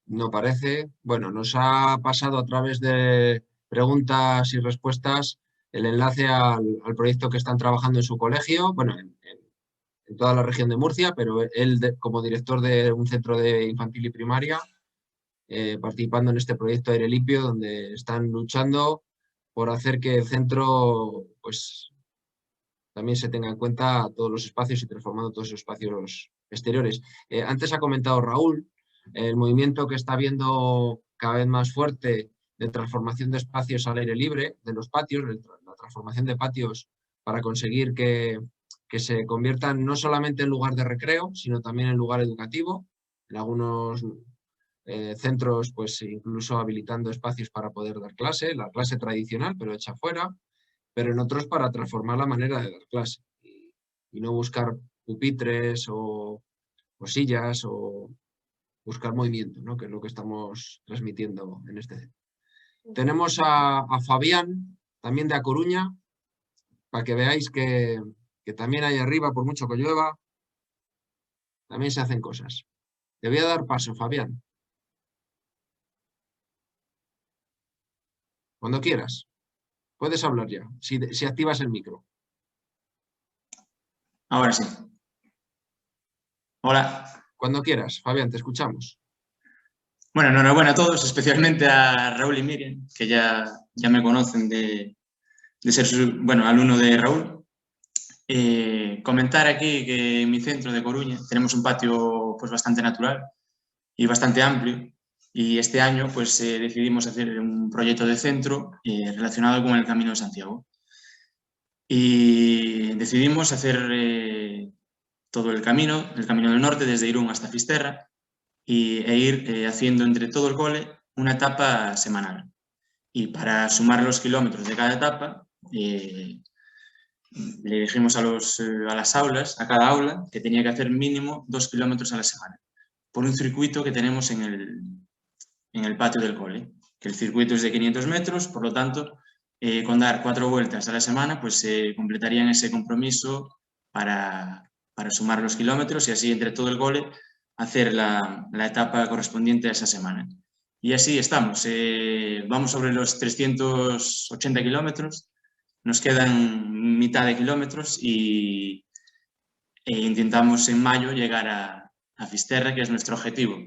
No parece. Bueno, nos ha pasado a través de preguntas y respuestas el enlace al proyecto que están trabajando en su colegio, bueno, en toda la región de Murcia, pero él como director de un centro de infantil y primaria, participando en este proyecto Aire Limpio, donde están luchando por hacer que el centro pues, también se tenga en cuenta todos los espacios y transformando todos esos espacios exteriores. Antes ha comentado Raúl el movimiento que está habiendo cada vez más fuerte de transformación de espacios al aire libre, de los patios, la transformación de patios para conseguir que se conviertan no solamente en lugar de recreo, sino también en lugar educativo. En algunos centros, pues incluso habilitando espacios para poder dar clase, la clase tradicional, pero hecha fuera, pero en otros para transformar la manera de dar clase y no buscar pupitres o sillas o buscar movimiento, ¿no? Que es lo que estamos transmitiendo en este centro. Tenemos a Fabián, también de A Coruña, para que veáis que también ahí arriba, por mucho que llueva, también se hacen cosas. Te voy a dar paso, Fabián. Cuando quieras. Puedes hablar ya, si activas el micro. Ahora sí. Hola. Cuando quieras, Fabián, te escuchamos. Bueno, enhorabuena a todos, especialmente a Raúl y Miriam, que ya me conocen de ser alumno de Raúl. Comentar aquí que en mi centro de Coruña tenemos un patio pues, bastante natural y bastante amplio. Y este año pues, decidimos hacer un proyecto de centro relacionado con el Camino de Santiago. Y decidimos hacer todo el camino del norte, desde Irún hasta Fisterra, e ir haciendo entre todo el cole una etapa semanal. Y para sumar los kilómetros de cada etapa, le dijimos a las aulas, a cada aula, que tenía que hacer mínimo 2 kilómetros a la semana, por un circuito que tenemos en el patio del cole, que el circuito es de 500 metros, por lo tanto, con dar 4 vueltas a la semana, pues se completarían ese compromiso para sumar los kilómetros y así entre todo el cole hacer la etapa correspondiente a esa semana. Y así estamos. Vamos sobre los 380 kilómetros, nos quedan mitad de kilómetros e intentamos en mayo llegar a Fisterra, que es nuestro objetivo.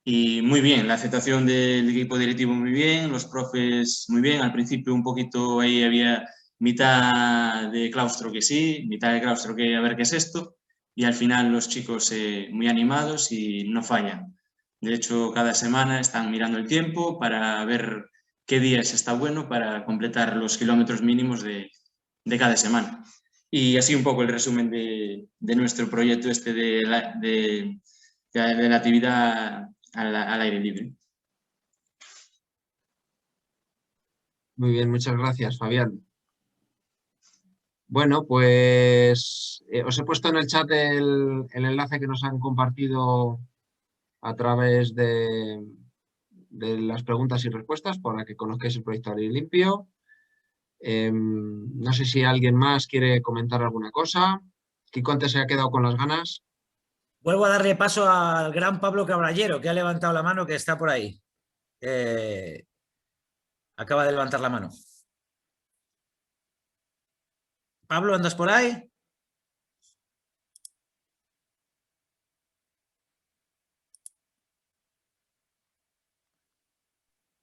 Y muy bien, la aceptación del equipo directivo muy bien, los profes muy bien. Al principio un poquito ahí había mitad de claustro que sí, mitad de claustro que a ver qué es esto. Y al final los chicos muy animados y no fallan. De hecho, cada semana están mirando el tiempo para ver qué días está bueno para completar los kilómetros mínimos de cada semana. Y así un poco el resumen de nuestro proyecto de la actividad al aire libre. Muy bien, muchas gracias, Fabián. Bueno, pues os he puesto en el chat el enlace que nos han compartido a través de las preguntas y respuestas para que conozcáis el proyecto Aire Limpio. No sé si alguien más quiere comentar alguna cosa. Kiko antes se ha quedado con las ganas. Vuelvo a darle paso al gran Pablo Caballero, que ha levantado la mano, que está por ahí. Acaba de levantar la mano. Pablo, ¿andas por ahí?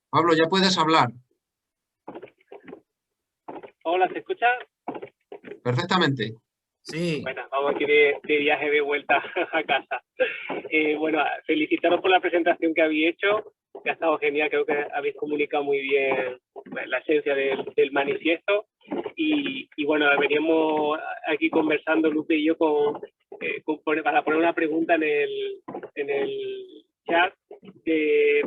Pablo, ya puedes hablar. Hola, ¿se escucha? Perfectamente. Sí. Bueno, vamos aquí de viaje de vuelta a casa. Bueno, felicitaros por la presentación que habéis hecho, que ha estado genial, creo que habéis comunicado muy bien la esencia del manifiesto. Y bueno, veníamos aquí conversando, Lupe y yo, para poner una pregunta en el chat de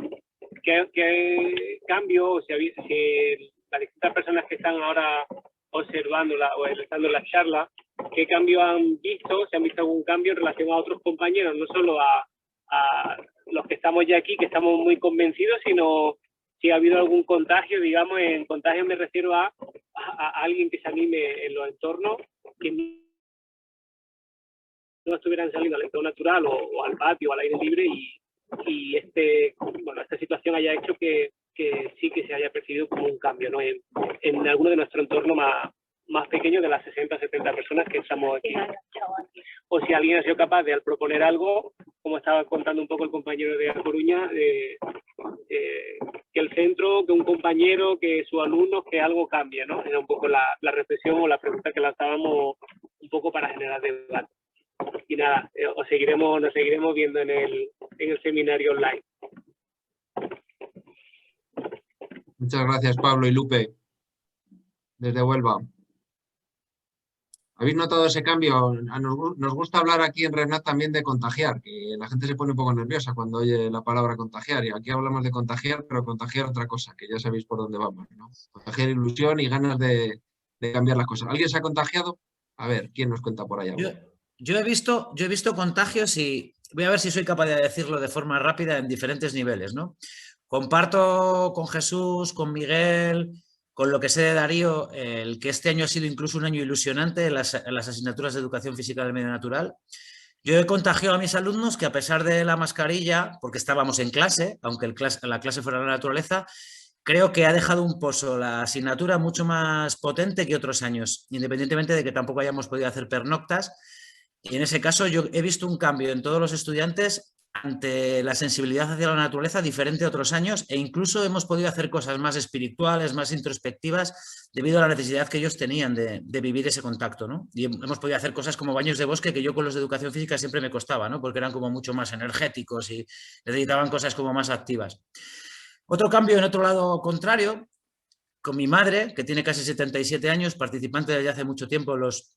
qué cambio, si las distintas personas que están ahora observándola o realizando la charla, qué cambio han visto, si han visto algún cambio en relación a otros compañeros, no solo a los que estamos ya aquí, que estamos muy convencidos, sino si ha habido algún contagio, digamos, en contagio me refiero a alguien que se anime en los entornos, que no estuvieran saliendo al entorno natural o al patio o al aire libre y esta situación haya hecho que sí que se haya percibido como un cambio, ¿no? en alguno de nuestro entorno más pequeño de las 60 o 70 personas que estamos aquí. O si alguien ha sido capaz de, al proponer algo, como estaba contando un poco el compañero de A Coruña, que el centro, que un compañero, que sus alumnos, que algo cambie, ¿no? Era un poco la reflexión o la pregunta que lanzábamos un poco para generar debate. Y nada, nos seguiremos viendo en el seminario online. Muchas gracias, Pablo y Lupe, desde Huelva. ¿Habéis notado ese cambio? Nos gusta hablar aquí en RedNat también de contagiar, que la gente se pone un poco nerviosa cuando oye la palabra contagiar. Y aquí hablamos de contagiar, pero contagiar otra cosa, que ya sabéis por dónde vamos, ¿no? Contagiar ilusión y ganas de cambiar las cosas. ¿Alguien se ha contagiado? A ver, ¿quién nos cuenta por ahí algo? Yo he visto contagios y voy a ver si soy capaz de decirlo de forma rápida en diferentes niveles, ¿no? Comparto con Jesús, con Miguel, con lo que sé de Darío, el que este año ha sido incluso un año ilusionante en las asignaturas de Educación Física del Medio Natural. Yo he contagiado a mis alumnos que, a pesar de la mascarilla, porque estábamos en clase, aunque la clase fuera la naturaleza, creo que ha dejado un pozo la asignatura mucho más potente que otros años, independientemente de que tampoco hayamos podido hacer pernoctas. Y en ese caso yo he visto un cambio en todos los estudiantes ante la sensibilidad hacia la naturaleza diferente a otros años, e incluso hemos podido hacer cosas más espirituales, más introspectivas, debido a la necesidad que ellos tenían de vivir ese contacto, ¿no? Y hemos podido hacer cosas como baños de bosque, que yo con los de educación física siempre me costaba, ¿no? Porque eran como mucho más energéticos y necesitaban cosas como más activas. Otro cambio en otro lado contrario, con mi madre, que tiene casi 77 años, participante desde hace mucho tiempo en los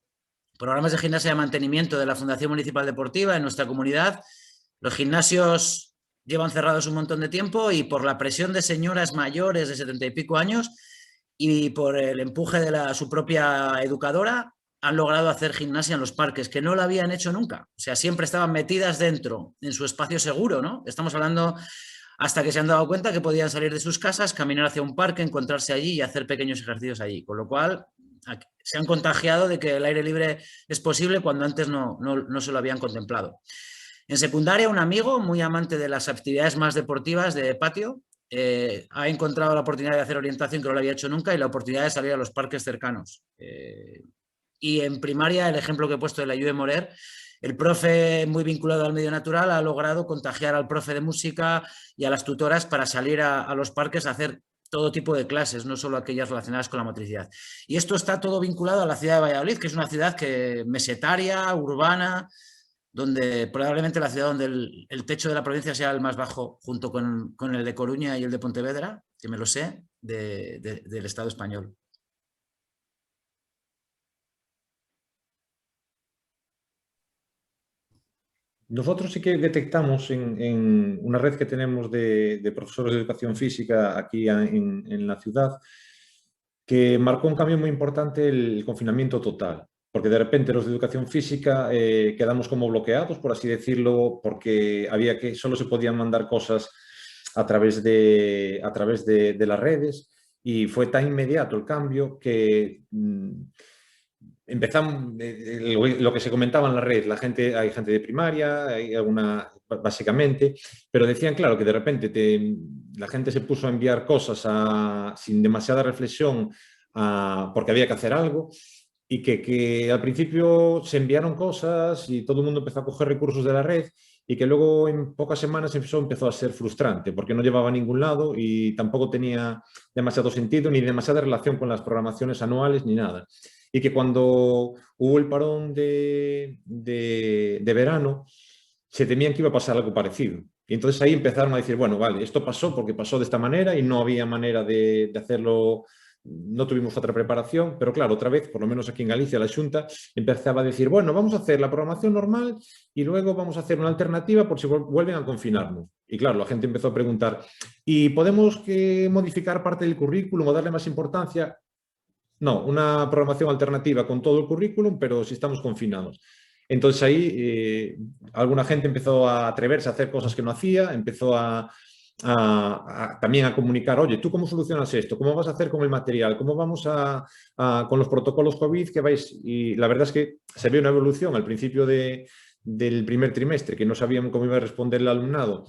programas de gimnasia de mantenimiento de la Fundación Municipal Deportiva en nuestra comunidad. Los gimnasios llevan cerrados un montón de tiempo y por la presión de señoras mayores de 70 y pico años y por el empuje de su propia educadora, han logrado hacer gimnasia en los parques, que no lo habían hecho nunca. O sea, siempre estaban metidas dentro, en su espacio seguro, ¿no? Estamos hablando hasta que se han dado cuenta que podían salir de sus casas, caminar hacia un parque, encontrarse allí y hacer pequeños ejercicios allí. Con lo cual, se han contagiado de que el aire libre es posible cuando antes no se lo habían contemplado. En secundaria, un amigo muy amante de las actividades más deportivas de patio ha encontrado la oportunidad de hacer orientación, que no lo había hecho nunca, y la oportunidad de salir a los parques cercanos. Y en primaria, el ejemplo que he puesto de la Lluve Morer, el profe muy vinculado al medio natural ha logrado contagiar al profe de música y a las tutoras para salir a los parques a hacer todo tipo de clases, no solo aquellas relacionadas con la motricidad. Y esto está todo vinculado a la ciudad de Valladolid, que es una ciudad mesetaria, urbana, donde probablemente la ciudad donde el techo de la provincia sea el más bajo, junto con el de Coruña y el de Pontevedra, que me lo sé, del Estado español. Nosotros sí que detectamos en una red que tenemos de profesores de educación física aquí en la ciudad, que marcó un cambio muy importante el confinamiento total. Porque de repente los de educación física quedamos como bloqueados, por así decirlo, porque solo se podían mandar cosas a través de las redes, y fue tan inmediato el cambio que empezamos, lo que se comentaba en la red, hay gente de primaria, hay alguna, básicamente, pero decían, claro, que de repente la gente se puso a enviar cosas sin demasiada reflexión porque había que hacer algo. Y que al principio se enviaron cosas y todo el mundo empezó a coger recursos de la red, y que luego en pocas semanas empezó a ser frustrante porque no llevaba a ningún lado y tampoco tenía demasiado sentido ni demasiada relación con las programaciones anuales ni nada. y que cuando hubo el parón de verano se temían que iba a pasar algo parecido. Y entonces ahí empezaron a decir, bueno, vale, esto pasó porque pasó de esta manera y no había manera de hacerlo, no tuvimos otra preparación, pero claro, otra vez, por lo menos aquí en Galicia, la Xunta empezaba a decir, bueno, vamos a hacer la programación normal y luego vamos a hacer una alternativa por si vuelven a confinarnos. Y claro, la gente empezó a preguntar, ¿y podemos modificar parte del currículum o darle más importancia? No, una programación alternativa con todo el currículum, pero si estamos confinados. Entonces ahí alguna gente empezó a atreverse a hacer cosas que no hacía, empezó también a comunicar, oye, ¿tú cómo solucionas esto? ¿Cómo vas a hacer con el material? ¿Cómo vamos con los protocolos COVID que vais? Y la verdad es que se ve una evolución al principio del primer trimestre, que no sabíamos cómo iba a responder el alumnado,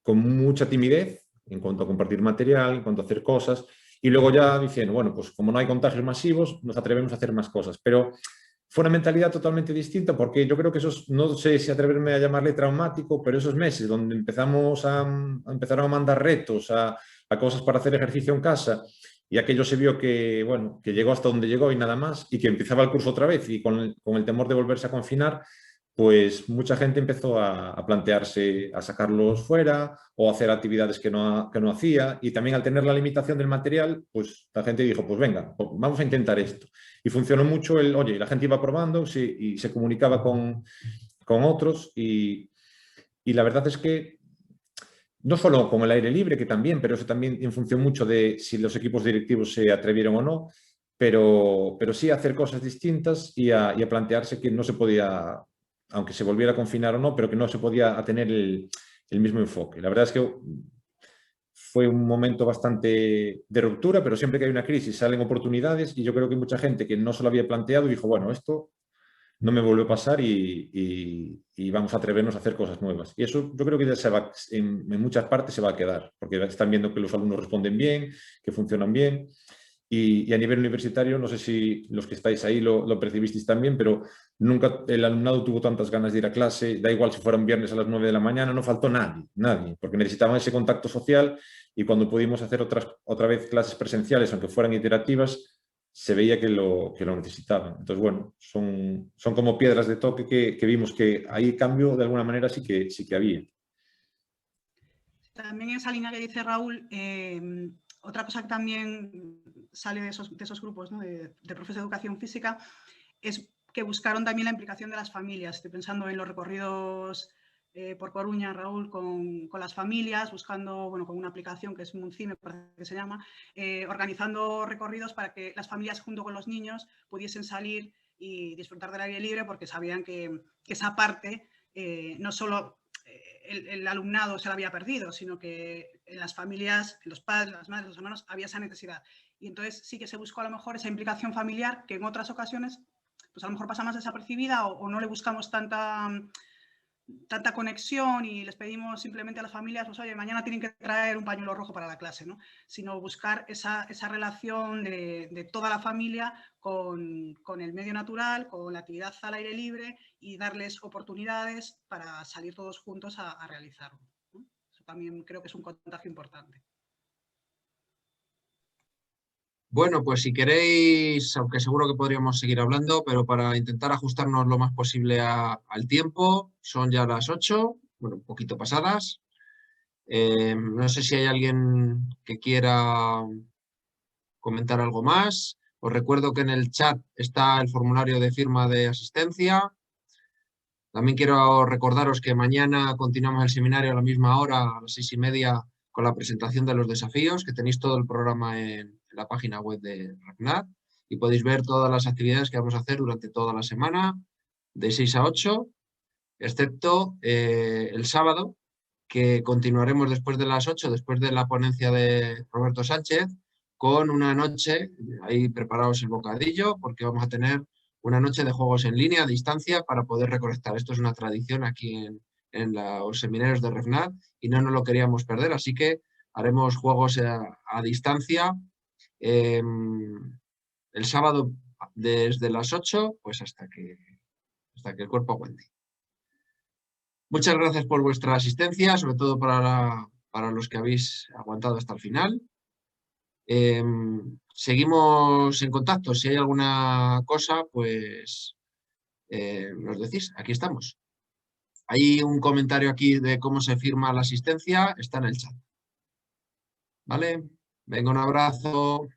con mucha timidez en cuanto a compartir material, en cuanto a hacer cosas, y luego ya diciendo, bueno, pues como no hay contagios masivos, nos atrevemos a hacer más cosas. Pero fue una mentalidad totalmente distinta porque yo creo que esos, no sé si atreverme a llamarle traumático, pero esos meses donde empezaron a mandar retos a cosas para hacer ejercicio en casa y aquello se vio que, bueno, que llegó hasta donde llegó y nada más y que empezaba el curso otra vez y con el temor de volverse a confinar, pues mucha gente empezó a plantearse a sacarlos fuera o hacer actividades que no hacía, y también al tener la limitación del material, pues la gente dijo, pues venga, pues vamos a intentar esto. Y funcionó mucho oye, la gente iba probando y se comunicaba con otros y la verdad es que no solo con el aire libre, que también, pero eso también en función mucho de si los equipos directivos se atrevieron o no, pero sí a hacer cosas distintas y a plantearse que no se podía, aunque se volviera a confinar o no, pero que no se podía tener el mismo enfoque. La verdad es que fue un momento bastante de ruptura, pero siempre que hay una crisis salen oportunidades y yo creo que mucha gente que no se lo había planteado dijo, bueno, esto no me vuelve a pasar y vamos a atrevernos a hacer cosas nuevas. Y eso yo creo que ya en muchas partes se va a quedar, porque están viendo que los alumnos responden bien, que funcionan bien. Y a nivel universitario, no sé si los que estáis ahí lo percibisteis también, pero nunca el alumnado tuvo tantas ganas de ir a clase, da igual si fueran viernes a las 9 de la mañana, no faltó nadie, porque necesitaban ese contacto social y cuando pudimos hacer otra vez clases presenciales, aunque fueran iterativas, se veía que lo necesitaban. Entonces, bueno, son como piedras de toque que vimos que ahí cambio de alguna manera sí que había. También en esa línea que dice Raúl, otra cosa que también sale de esos grupos, ¿no? de profes de educación física es que buscaron también la implicación de las familias. Estoy pensando en los recorridos por Coruña, Raúl, con las familias, buscando, bueno, con una aplicación que es Munci, me parece que se llama, organizando recorridos para que las familias junto con los niños pudiesen salir y disfrutar del aire libre, porque sabían que esa parte no solo el alumnado se la había perdido, sino que en las familias, en los padres, las madres, los hermanos, había esa necesidad. Y entonces sí que se buscó a lo mejor esa implicación familiar que en otras ocasiones pues a lo mejor pasa más desapercibida o no le buscamos tanta conexión y les pedimos simplemente a las familias, pues oye, mañana tienen que traer un pañuelo rojo para la clase, ¿no? Sino buscar esa relación de toda la familia con el medio natural, con la actividad al aire libre y darles oportunidades para salir todos juntos a realizarlo, ¿no? Eso también creo que es un contagio importante. Bueno, pues si queréis, aunque seguro que podríamos seguir hablando, pero para intentar ajustarnos lo más posible al tiempo, son ya las 8, bueno, un poquito pasadas. No sé si hay alguien que quiera comentar algo más. Os recuerdo que en el chat está el formulario de firma de asistencia. También quiero recordaros que mañana continuamos el seminario a la misma hora, a las 6:30, con la presentación de los desafíos, que tenéis todo el programa en la página web de REFNAT y podéis ver todas las actividades que vamos a hacer durante toda la semana, de 6 a 8, excepto el sábado, que continuaremos después de las 8, después de la ponencia de Roberto Sánchez, con una noche, ahí preparaos el bocadillo, porque vamos a tener una noche de juegos en línea, a distancia, para poder reconectar. Esto es una tradición aquí en los seminarios de REFNAT y no nos lo queríamos perder, así que haremos juegos a distancia el sábado desde las 8 pues hasta que el cuerpo aguante. Muchas gracias por vuestra asistencia, sobre todo para los que habéis aguantado hasta el final. seguimos en contacto. Si hay alguna cosa, pues nos decís. Aquí estamos. Hay un comentario aquí de cómo se firma la asistencia. Está en el chat. ¿Vale? Venga, un abrazo.